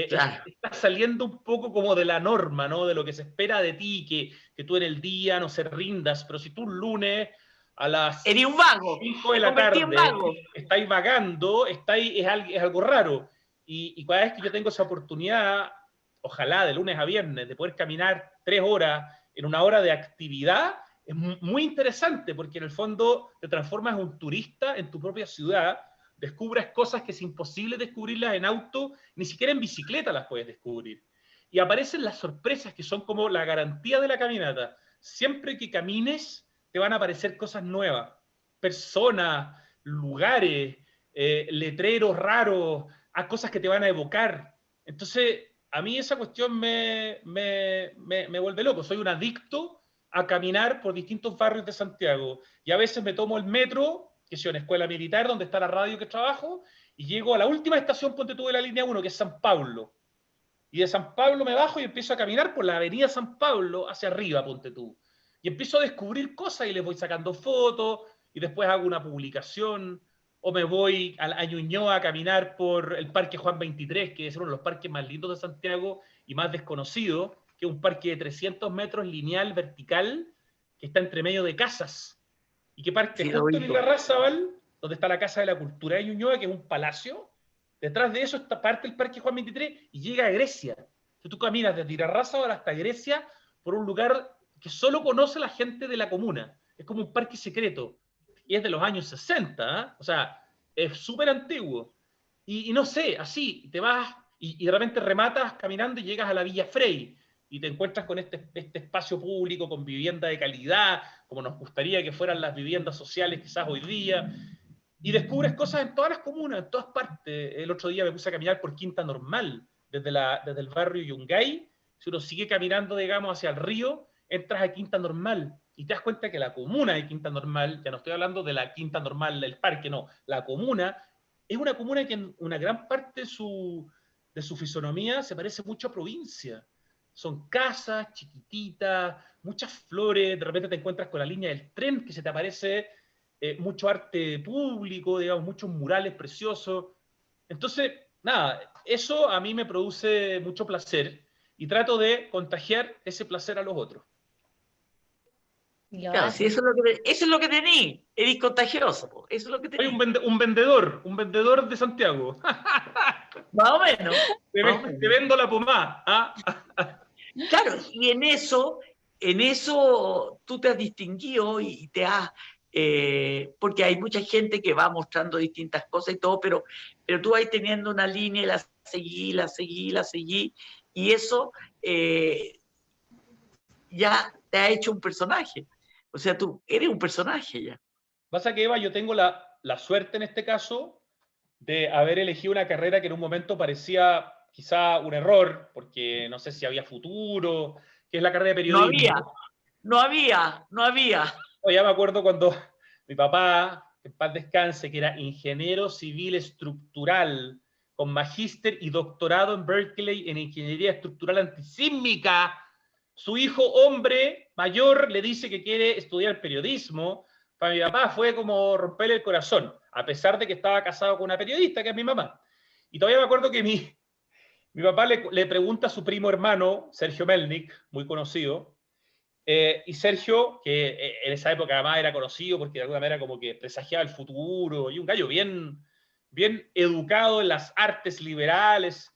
Claro. Estás saliendo un poco como de la norma, ¿no? De lo que se espera de ti, que tú en el día no se rindas, pero si tú un lunes a las 5 de la tarde estáis vagando, es algo raro. Y cada vez que yo tengo esa oportunidad, ojalá de lunes a viernes, de poder caminar 3 horas en una hora de actividad, es muy interesante, porque en el fondo te transformas en un turista en tu propia ciudad, descubres cosas que es imposible descubrirlas en auto, ni siquiera en bicicleta las puedes descubrir. Y aparecen las sorpresas que son como la garantía de la caminata. Siempre que camines, te van a aparecer cosas nuevas, personas, lugares, letreros raros, a cosas que te van a evocar. Entonces, a mí esa cuestión me vuelve loco. Soy un adicto a caminar por distintos barrios de Santiago. Y a veces me tomo el metro, que es una escuela militar donde está la radio que trabajo, y llego a la última estación, ponte tú, de la línea 1, que es San Pablo. Y de San Pablo me bajo y empiezo a caminar por la avenida San Pablo hacia arriba, ponte tú. Y empiezo a descubrir cosas y les voy sacando fotos y después hago una publicación. O me voy a Ñuñoa a caminar por el Parque Juan 23, que es uno de los parques más lindos de Santiago y más desconocido, que es un parque de 300 metros lineal, vertical, que está entre medio de casas. Y que parte Sí, justo en Irarrázaval, donde está la Casa de la Cultura de Ñuñoa, que es un palacio. Detrás de eso está parte del Parque Juan 23 y llega a Grecia. Entonces tú caminas desde Irarrázaval hasta Grecia por un lugar que solo conoce la gente de la comuna. Es como un parque secreto. Y es de los años 60, ¿eh? O sea, es súper antiguo. Y no sé, así, te vas y de repente rematas caminando y llegas a la Villa Frey y te encuentras con este espacio público, con vivienda de calidad, como nos gustaría que fueran las viviendas sociales quizás hoy día, y descubres cosas en todas las comunas, en todas partes. El otro día me puse a caminar por Quinta Normal, desde el barrio Yungay. Si uno sigue caminando, digamos, hacia el río, entras a Quinta Normal y te das cuenta que la comuna de Quinta Normal, ya no estoy hablando de la Quinta Normal del parque, no, la comuna es una comuna que en una gran parte de su fisonomía se parece mucho a provincia. Son casas chiquititas, muchas flores, de repente te encuentras con la línea del tren que se te aparece, mucho arte público, digamos, muchos murales preciosos. Entonces, nada, eso a mí me produce mucho placer y trato de contagiar ese placer a los otros. Claro, sí, eso es lo que tení, eres contagioso, po. Eso es lo que Soy tení. un vendedor de Santiago. Más o menos. Te vendo la pomada. ¿Ah? Claro, y en eso tú te has distinguido y te has, porque hay mucha gente que va mostrando distintas cosas y todo, pero tú vas teniendo una línea y la seguí, y eso ya te ha hecho un personaje. O sea, tú eres un personaje ya. Pasa que, Eva, yo tengo la suerte en este caso de haber elegido una carrera que en un momento parecía quizá un error, porque no sé si había futuro, que es la carrera de periodismo. No había. Ya me acuerdo cuando mi papá, que en paz descanse, que era ingeniero civil estructural, con magíster y doctorado en Berkeley en ingeniería estructural antisísmica, su hijo hombre mayor le dice que quiere estudiar periodismo. Para mi papá fue como romperle el corazón, a pesar de que estaba casado con una periodista, que es mi mamá. Y todavía me acuerdo que mi papá le pregunta a su primo hermano, Sergio Melnik, muy conocido, y Sergio, que en esa época además era conocido porque de alguna manera como que presagiaba el futuro, y un gallo bien educado en las artes liberales,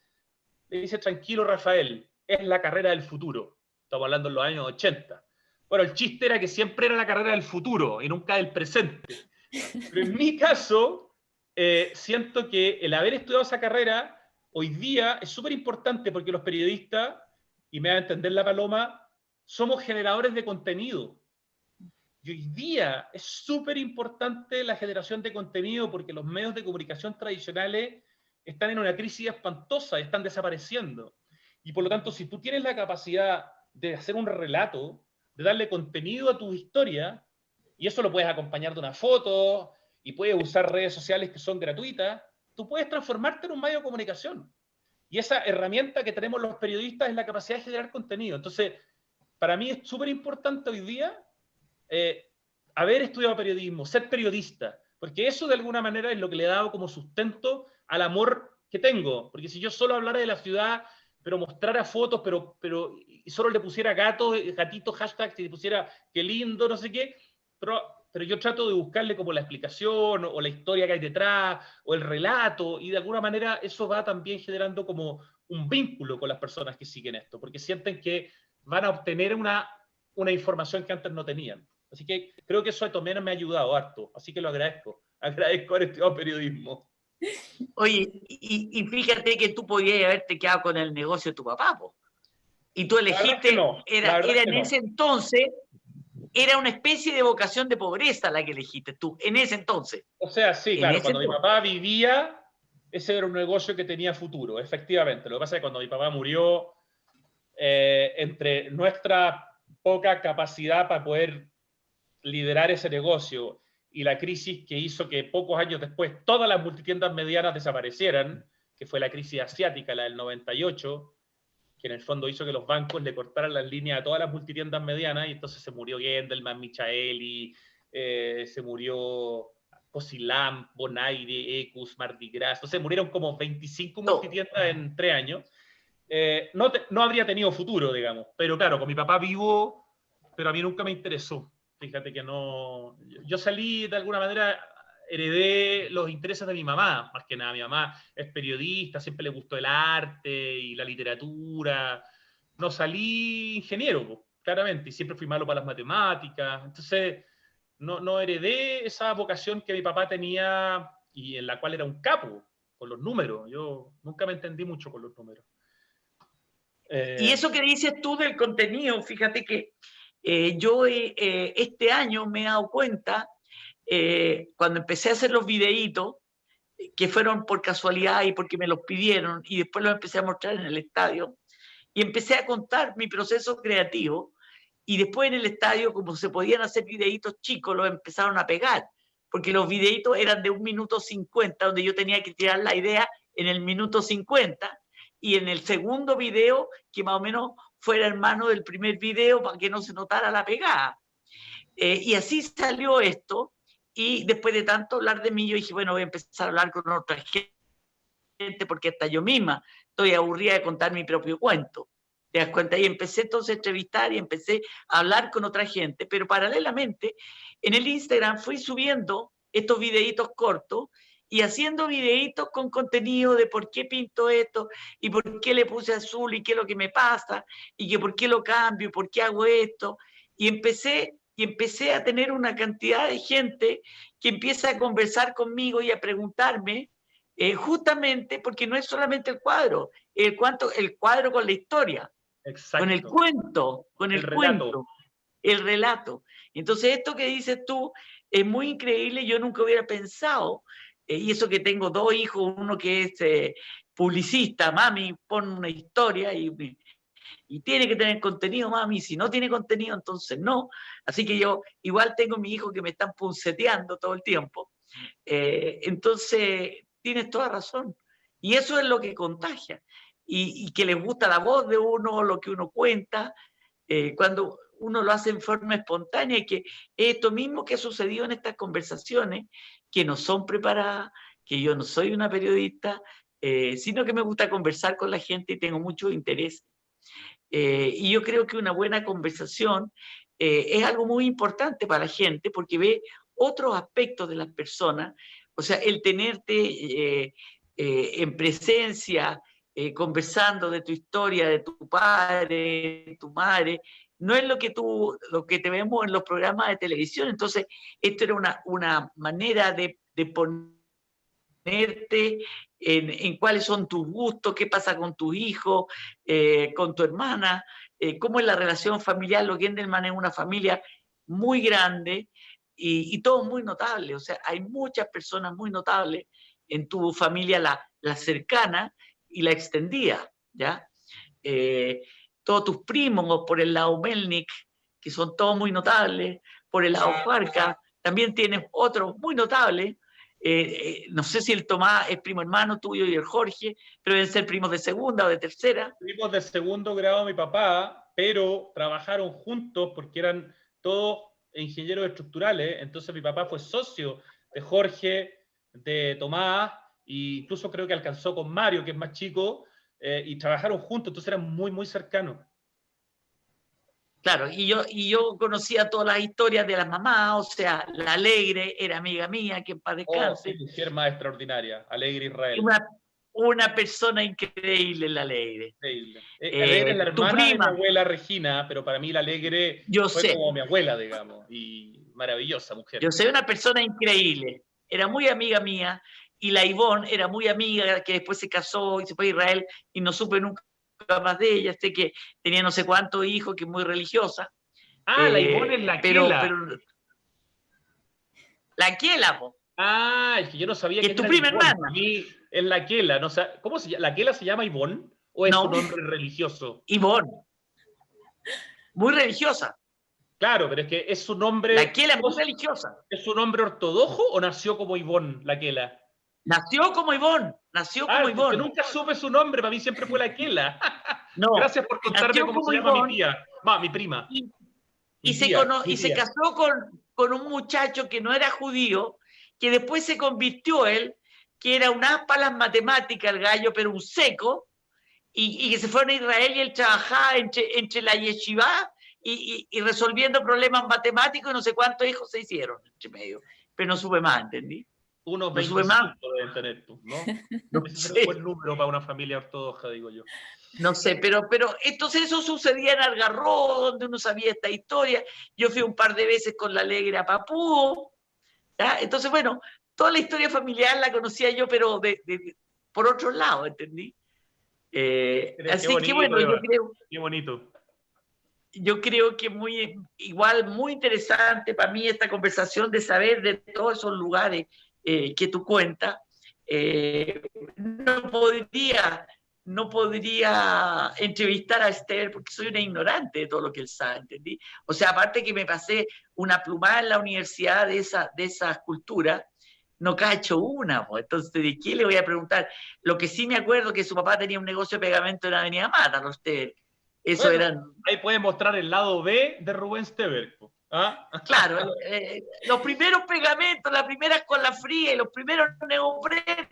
le dice: tranquilo, Rafael, es la carrera del futuro. Estamos hablando en los años 80. Bueno, el chiste era que siempre era la carrera del futuro y nunca del presente. Pero en mi caso, siento que el haber estudiado esa carrera hoy día es súper importante, porque los periodistas, y me va a entender la Paloma, somos generadores de contenido. Y hoy día es súper importante la generación de contenido, porque los medios de comunicación tradicionales están en una crisis espantosa, están desapareciendo. Y por lo tanto, si tú tienes la capacidad de hacer un relato, de darle contenido a tu historia, y eso lo puedes acompañar de una foto, y puedes usar redes sociales que son gratuitas, tú puedes transformarte en un medio de comunicación. Y esa herramienta que tenemos los periodistas es la capacidad de generar contenido. Entonces, para mí es súper importante hoy día haber estudiado periodismo, ser periodista, porque eso de alguna manera es lo que le he dado como sustento al amor que tengo. Porque si yo solo hablara de la ciudad, pero mostrara fotos, pero y solo le pusiera gatito, hashtag, y le pusiera qué lindo, no sé qué, pero yo trato de buscarle como la explicación o la historia que hay detrás o el relato, y de alguna manera eso va también generando como un vínculo con las personas que siguen esto, porque sienten que van a obtener una información que antes no tenían. Así que creo que eso también me ha ayudado harto, así que lo agradezco. Agradezco haber estudiado periodismo. Oye, y fíjate que tú podías haberte quedado con el negocio de tu papá, po. Y tú elegiste, era en ese entonces, era una especie de vocación de pobreza la que elegiste tú, en ese entonces. O sea, sí, claro, cuando mi papá vivía, ese era un negocio que tenía futuro, efectivamente. Lo que pasa es que cuando mi papá murió, entre nuestra poca capacidad para poder liderar ese negocio y la crisis que hizo que pocos años después todas las multitiendas medianas desaparecieran, que fue la crisis asiática, la del 98, que en el fondo hizo que los bancos le cortaran las líneas a todas las multitiendas medianas, y entonces se murió Gendelman, Michaeli, se murió Cosilam, Bonaire, Ecus, Mardi Gras, entonces murieron como 25 multitiendas en 3 años. No habría tenido futuro, digamos, pero claro, con mi papá vivo, pero a mí nunca me interesó. Fíjate que no... Yo salí, de alguna manera, heredé los intereses de mi mamá, más que nada. Mi mamá es periodista, siempre le gustó el arte y la literatura. No salí ingeniero, claramente, y siempre fui malo para las matemáticas. Entonces, no heredé esa vocación que mi papá tenía y en la cual era un capo con los números. Yo nunca me entendí mucho con los números. Y eso que dices tú del contenido, fíjate que yo este año me he dado cuenta, cuando empecé a hacer los videitos, que fueron por casualidad y porque me los pidieron, y después los empecé a mostrar en el estadio, y empecé a contar mi proceso creativo, y después en el estadio, como se podían hacer videitos chicos, los empezaron a pegar, porque los videitos eran de 1 minuto 50, donde yo tenía que tirar la idea en el minuto 50, y en el segundo video, que más o menos fuera hermano del primer video, para que no se notara la pegada. Y así salió esto, y después de tanto hablar de mí, yo dije, bueno, voy a empezar a hablar con otra gente, porque hasta yo misma estoy aburrida de contar mi propio cuento. ¿Te das cuenta? Y empecé entonces a entrevistar y empecé a hablar con otra gente, pero paralelamente en el Instagram fui subiendo estos videitos cortos y haciendo videitos con contenido de por qué pinto esto y por qué le puse azul y qué es lo que me pasa y que por qué lo cambio y por qué hago esto. Y empecé a tener una cantidad de gente que empieza a conversar conmigo y a preguntarme, justamente porque no es solamente el cuadro con la historia. Exacto. Con el cuento, con el cuento, el relato. Entonces, esto que dices tú es muy increíble. Yo nunca hubiera pensado, y eso que tengo 2 hijos, uno que es publicista, mami, pon una historia y tiene que tener contenido, mami. Si no tiene contenido, entonces no. Así que yo igual tengo mi hijo que me están punceteando todo el tiempo. Entonces, tienes toda razón. Y eso es lo que contagia. Y que les gusta la voz de uno, lo que uno cuenta, cuando uno lo hace en forma espontánea, y que esto mismo que ha sucedido en estas conversaciones, que no son preparadas, que yo no soy una periodista, sino que me gusta conversar con la gente y tengo mucho interés. Y yo creo que una buena conversación es algo muy importante para la gente, porque ve otros aspectos de las personas. O sea, el tenerte en presencia, conversando de tu historia, de tu padre, de tu madre, no es lo que te vemos en los programas de televisión. Entonces, esto era una manera de ponerte en cuáles son tus gustos, qué pasa con tus hijos, con tu hermana, cómo es la relación familiar. Los Gendelman es una familia muy grande y todo muy notable. O sea, hay muchas personas muy notables en tu familia, la cercana y la extendida, ¿ya? Todos tus primos por el lado Melnik, que son todos muy notables, por el lado Farca, también tienes otros muy notables. No sé si el Tomás es primo hermano tuyo y el Jorge, pero deben ser primos de segunda o de tercera. Primos de segundo grado mi papá, pero trabajaron juntos porque eran todos ingenieros estructurales. Entonces mi papá fue socio de Jorge, de Tomás, e incluso creo que alcanzó con Mario, que es más chico, y trabajaron juntos, entonces eran muy, muy cercanos. Claro, y yo conocía todas las historias de las mamás. O sea, la Alegre era amiga mía, que en paz descanse. Sí, mujer más extraordinaria, Alegre Israel. una persona increíble, la Alegre. Increíble. Alegre es la Tu hermana de mi prima, abuela Regina, pero para mí la Alegre yo fue sé, como mi abuela, digamos, y maravillosa mujer. yo soy una persona increíble. Era muy amiga mía y la Ivonne era muy amiga, que después se casó y se fue a Israel y no supe nunca más de ella. Sé que tenía no sé cuántos hijos, que es muy religiosa. Ah, la Ivonne es la Pero Quela. la Kiela, po, Ah, es que yo no sabía que que es tu era la prima Ivonne. Para hermana. mí es la Quela. No sé, ¿cómo se llama? ¿La Quela se llama Ivonne o es su No, nombre religioso? Ivonne, muy religiosa. Claro, pero es que es su La nombre. Kiela es muy religiosa. ¿Es su nombre ortodoxo o nació como Ivonne, la Quela? Nació como Ivonne, nació como Ah, porque Ivonne. nunca supe su nombre, para mí siempre fue la Quela. No, Gracias por contarme nació cómo como se llama mi Ivonne tía. Va, mi prima. y, Mi tía, mi y se tía. casó con un muchacho que no era judío, que después se convirtió él, que era un as para las matemáticas, el gallo, pero un seco, y que se fueron a Israel y él trabajaba entre la yeshiva y resolviendo problemas matemáticos y no sé cuántos hijos se hicieron entre medio. Pero no supe más, ¿entendí? Unos No supe más, 25 deben tener tú, ¿no? no Ese es un buen sé. número para una familia ortodoxa, digo yo. No sé, pero entonces eso sucedía en Algarrobo, donde uno sabía esta historia. Yo fui un par de veces con la Alegre a Papúo, ¿ya? Entonces, bueno, toda la historia familiar la conocía yo, pero por otro lado, ¿entendí? Qué Así que bonito, bueno, Eva. Qué bonito. yo creo que igual, muy interesante para mí esta conversación de saber de todos esos lugares que tú cuentas. No podría, no podría entrevistar a Esther porque soy una ignorante de todo lo que él sabe, ¿entendí? O sea, aparte que me pasé una plumada en la universidad de esas culturas, no cacho una, pues. Entonces, ¿de qué le voy a preguntar? Lo que sí me acuerdo es que su papá tenía un negocio de pegamento en la Avenida Mata, ¿no? Esther. Eso Bueno, eran, ahí pueden mostrar el lado B de Rubén Stever. ¿Ah? claro, los primeros pegamentos, las primeras con la fría y los primeros neoprenos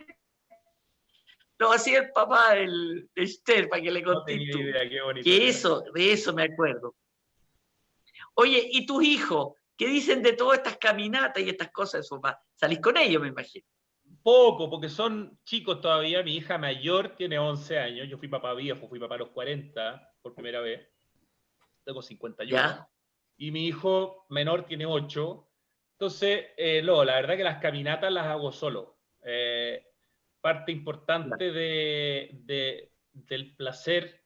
lo hacía el papá de Esther, para que le No conté tenía tú. idea, qué bonito. Que de eso me acuerdo. Oye, ¿y tus hijos? ¿Qué dicen de todas estas caminatas y estas cosas de su papá? Salís con ellos, me imagino. Poco, porque son chicos todavía. Mi hija mayor tiene 11 años. Yo fui papá viejo, fui papá a los 40 por primera vez. Tengo 51. ¿Ya? Y mi hijo menor tiene 8. Entonces, no, la verdad que las caminatas las hago solo. Parte importante del placer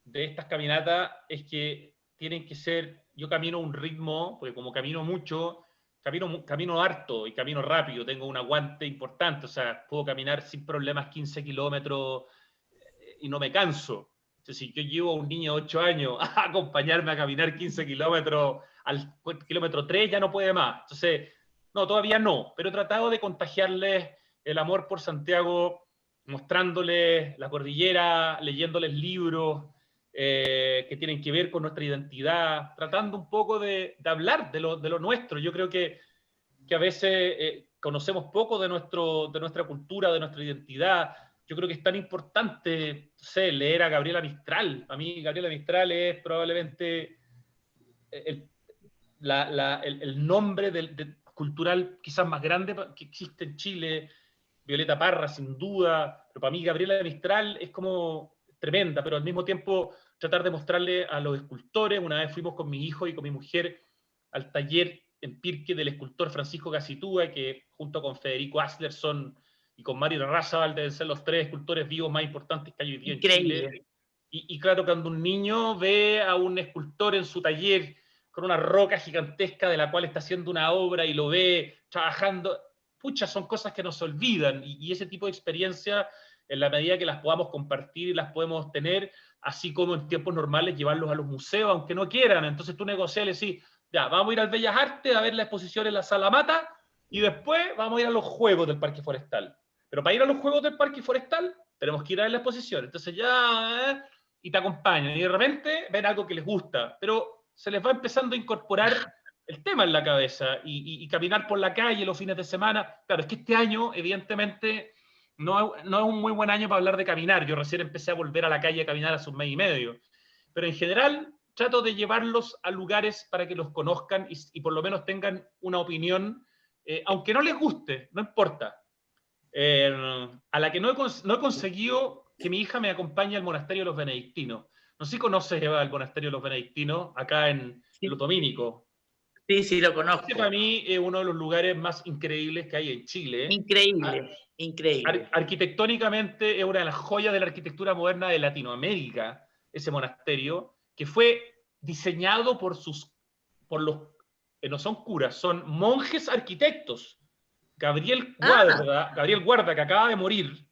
de estas caminatas es que tienen que ser, yo camino a un ritmo, porque como camino mucho, camino harto y camino rápido, tengo un aguante importante, o sea, puedo caminar sin problemas 15 kilómetros y no me canso. Entonces, si yo llevo a un niño de 8 años a acompañarme a caminar 15 kilómetros, al kilómetro 3 ya no puede más. Entonces, no, todavía no, pero he tratado de contagiarles el amor por Santiago, mostrándoles la cordillera, leyéndoles libros que tienen que ver con nuestra identidad, tratando un poco de hablar de lo nuestro. Yo creo que a veces conocemos poco de nuestra cultura, de nuestra identidad. Yo creo que es tan importante, no sé, leer a Gabriela Mistral. A mí Gabriela Mistral es probablemente el, el nombre cultural quizás más grande que existe en Chile. Violeta Parra, sin duda, pero para mí Gabriela Mistral es como tremenda, pero al mismo tiempo tratar de mostrarle a los escultores. Una vez fuimos con mi hijo y con mi mujer al taller en Pirque del escultor Francisco Casitúa, que junto con Federico Aslerson y con Mario Razabal deben ser los 3 escultores vivos más importantes que hay hoy día en Chile. Increíble. Y claro, cuando un niño ve a un escultor en su taller con una roca gigantesca de la cual está haciendo una obra y lo ve trabajando, pucha, son cosas que no se olvidan, y ese tipo de experiencia, en la medida que las podamos compartir y las podemos tener, así como en tiempos normales llevarlos a los museos, aunque no quieran. Entonces tú negocias y decís, ya, vamos a ir al Bellas Artes a ver la exposición en la Sala Mata, y después vamos a ir a los Juegos del Parque Forestal. Pero para ir a los Juegos del Parque Forestal, tenemos que ir a ver la exposición. Entonces ya, y te acompañan, y de repente ven algo que les gusta, pero se les va empezando a incorporar el tema en la cabeza y caminar por la calle los fines de semana. Claro, es que este año, evidentemente, no es un muy buen año para hablar de caminar. Yo recién empecé a volver a la calle a caminar hace un mes y medio. Pero en general, trato de llevarlos a lugares para que los conozcan y por lo menos tengan una opinión, aunque no les guste, no importa. a la que no he conseguido que mi hija me acompañe al monasterio de los benedictinos. No sé si conoces, Eva, el monasterio de los benedictinos, acá en Sí, los Domínicos. sí, sí, lo Este para conozco. mí es uno de los lugares más increíbles que hay en Chile. Increíble, increíble. Arquitectónicamente es una de las joyas de la arquitectura moderna de Latinoamérica, ese monasterio, que fue diseñado por los, no son curas, son monjes arquitectos. Gabriel Ah, Guarda, que acaba de morir,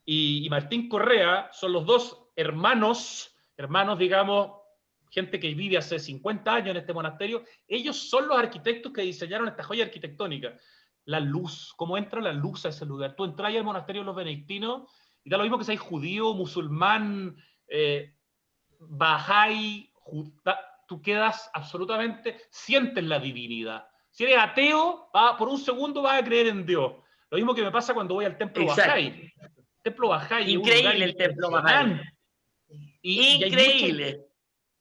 y Martín Correa son los dos hermanos, digamos, gente que vive hace 50 años en este monasterio. Ellos son los arquitectos que diseñaron esta joya arquitectónica. La luz, cómo entra la luz a ese lugar. Tú entras al monasterio de los benedictinos y da lo mismo que seas judío, musulmán, bahá'í, tú quedas absolutamente, sientes la divinidad. Si eres ateo, por un segundo vas a creer en Dios. Lo mismo que me pasa cuando voy al templo exacto. bahá'í. El templo bahá'í es un lugar Increíble el templo Bahá'í. impresionante. Increíble.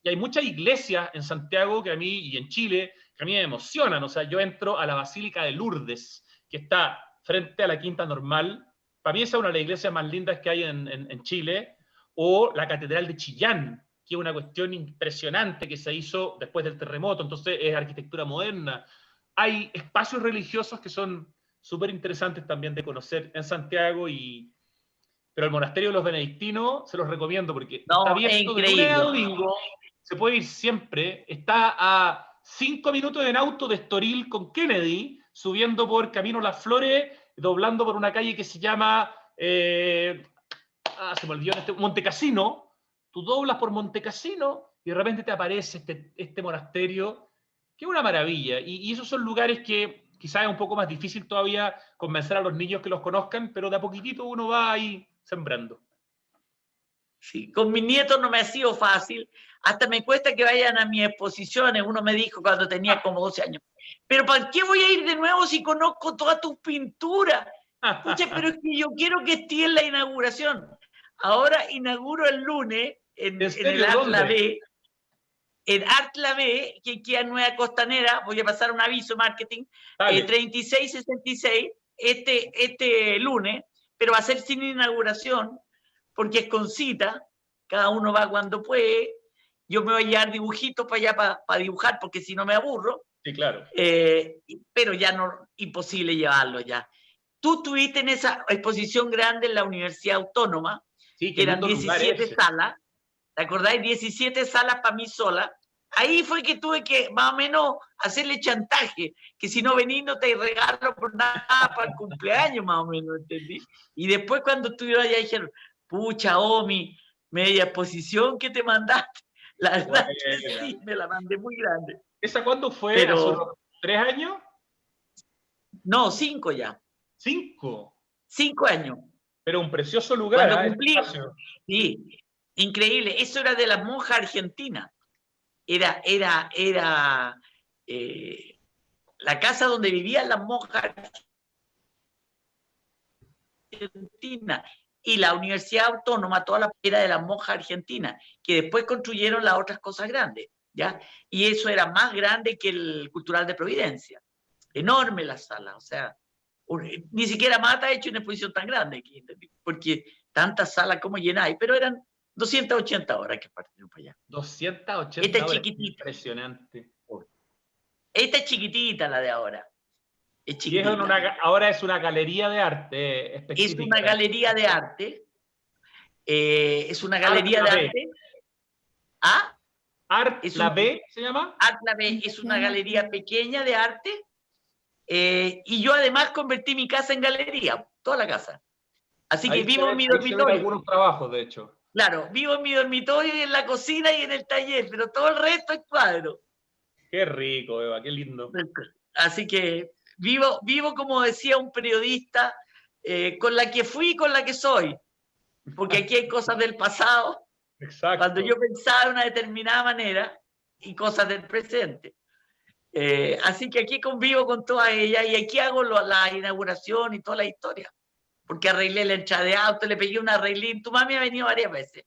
Y hay muchas iglesias en Santiago que a mí, y en Chile, que a mí me emocionan. O sea, yo entro a la Basílica de Lourdes, que está frente a la Quinta Normal. Para mí esa es una de las iglesias más lindas que hay en Chile. O la Catedral de Chillán, que es una cuestión impresionante que se hizo después del terremoto. Entonces es arquitectura moderna. Hay espacios religiosos que son súper interesantes también de conocer en Santiago, pero el monasterio de los benedictinos se los recomiendo porque está No, es abierto de lunes a increíble. domingo, se puede ir siempre, está a 5 minutos en auto de Estoril con Kennedy, subiendo por Camino Las Flores, doblando por una calle que se llama, se me olvidó, Montecassino. Tú doblas por Montecassino y de repente te aparece este monasterio, que es una maravilla. Y esos son lugares que quizás es un poco más difícil todavía convencer a los niños que los conozcan, pero de a poquitito uno va ahí sembrando. Sí, con mis nietos no me ha sido fácil. Hasta me cuesta que vayan a mis exposiciones. Uno me dijo cuando tenía como 12 años. Pero ¿para qué voy a ir de nuevo si conozco todas tus pinturas? Pucha, pero es que yo quiero que esté en la inauguración. Ahora inauguro el lunes en el Art La B. En Art La B, que queda en Nueva Costanera, voy a pasar un aviso marketing, 3666, este lunes, pero va a ser sin inauguración, porque es con cita, cada uno va cuando puede. Yo me voy a llevar dibujitos para allá para dibujar, porque si no me aburro. Sí, claro. Pero ya no, imposible llevarlo ya. Tú estuviste en esa exposición grande en la Universidad Autónoma, sí, que eran 17 salas. ¿Te acordáis? 17 salas para mí sola. Ahí fue que tuve que más o menos hacerle chantaje, que si no venís no te regalo por nada para el cumpleaños, más o menos, ¿entendí? Y después cuando estuvieron allá dijeron, pucha, Omi, media exposición que te mandaste. La verdad es que sí, me la mandé muy grande. ¿Esa cuándo fue? Pero, ¿hace unos 3 años? No, 5 ya. 5. 5 años. Pero un precioso lugar. Cuando cumplí, sí, increíble. Eso era de las monjas argentinas. Era la casa donde vivían las monjas argentinas, y la Universidad Autónoma, toda la era de las monjas argentinas, que después construyeron las otras cosas grandes, ¿ya? Y eso era más grande que el Cultural de Providencia. Enorme la sala, o sea, ni siquiera Mata ha hecho una exposición tan grande aquí, porque tantas salas como llenáis, pero eran 280 horas que partieron para allá. 280 Esta es horas. chiquitita. Impresionante. Esta es chiquitita, la de ahora. Es chiquitita. Ahora es una galería de arte específica. Es una galería de arte. Es una galería de arte. ¿Ah? Art La B se llama. Art La B es una galería pequeña de arte. Y yo además convertí mi casa en galería, toda la casa. Así que vivo en mi dormitorio. Algunos trabajos, de hecho. Claro, vivo en mi dormitorio y en la cocina y en el taller, pero todo el resto es cuadro. Qué rico, Eva, qué lindo. Así que vivo como decía un periodista, con la que fui y con la que soy. Porque aquí hay cosas del pasado, exacto, cuando yo pensaba de una determinada manera, y cosas del presente. Así que aquí convivo con todas ellas y aquí hago la inauguración y toda la historia. Porque arreglé la entrada de auto, le pegué una arreglín. Tu mami ha venido varias veces.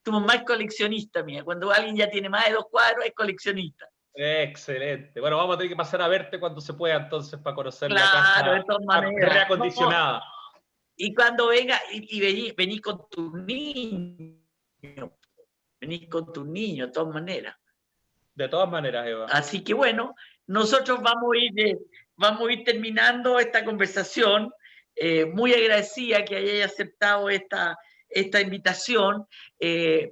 Tu mamá es coleccionista mía. Cuando alguien ya tiene más de 2 cuadros, es coleccionista. Excelente. Bueno, vamos a tener que pasar a verte cuando se pueda entonces para conocer claro, la casa de todas maneras. reacondicionada. Y cuando venga, y venís con tu niño, venís con tu niño, de todas maneras. De todas maneras, Eva. Así que bueno, nosotros vamos a ir terminando esta conversación. Muy agradecida que hayáis aceptado esta invitación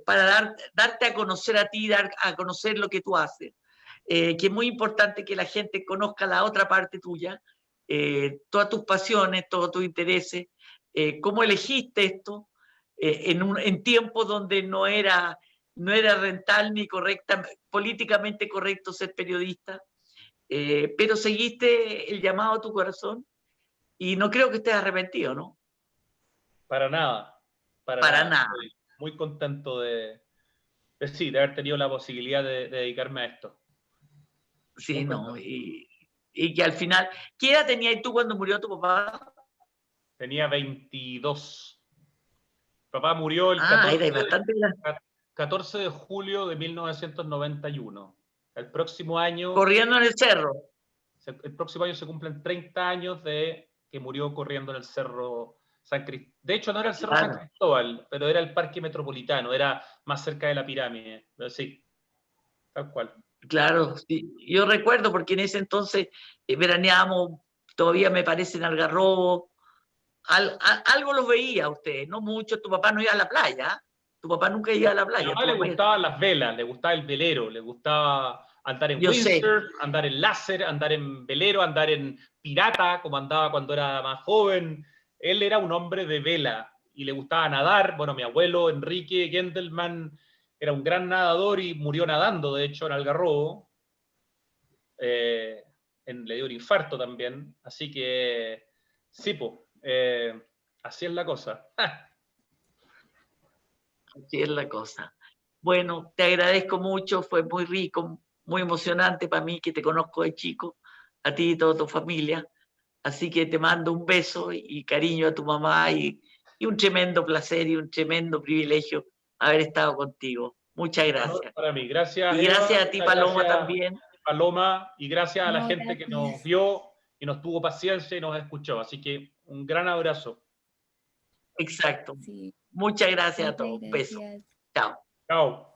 para darte a conocer a ti, dar a conocer lo que tú haces. Que es muy importante que la gente conozca la otra parte tuya, todas tus pasiones, todos tus intereses, cómo elegiste esto en tiempos donde no era rentable ni políticamente correcto ser periodista, pero seguiste el llamado a tu corazón y no creo que estés arrepentido, ¿no? Para nada. Para nada. Estoy muy contento de haber tenido la posibilidad de dedicarme a esto. Sí, no, y que al final, ¿qué edad tenías tú cuando murió tu papá? Tenía 22. Papá murió el era 14 de julio de 1991. El próximo año... Corriendo en el cerro. El próximo año se cumplen 30 años de que murió corriendo en el Cerro San Cristóbal. De hecho, no era el Cerro San Cristóbal, pero era el Parque Metropolitano, era más cerca de la pirámide. Pero sí, tal cual. Claro, sí. Yo recuerdo porque en ese entonces veraneábamos, todavía me parece en Algarrobo, algo los veía ustedes, no mucho. Tu papá no iba a la playa, tu papá nunca iba a la playa. A mi papá le gustaban las velas, le gustaba el velero, le gustaba andar en windsurf, andar en láser, andar en velero, andar en pirata, como andaba cuando era más joven. Él era un hombre de vela y le gustaba nadar. Bueno, mi abuelo Enrique Gendelman era un gran nadador y murió nadando, de hecho, en Algarrobo. Le dio un infarto también. Así que, sí, pues, así es la cosa. Así es la cosa. Bueno, te agradezco mucho, fue muy rico, muy emocionante para mí que te conozco de chico, a ti y toda tu familia. Así que te mando un beso y cariño a tu mamá y un tremendo placer y un tremendo privilegio haber estado contigo. Muchas gracias. Para mí, gracias. Y gracias a ti, Paloma, también. Paloma, y gracias a la gente que nos vio y nos tuvo paciencia y nos escuchó. Así que un gran abrazo. Exacto. Sí. Muchas gracias a todos. Un beso. Chao. Chao.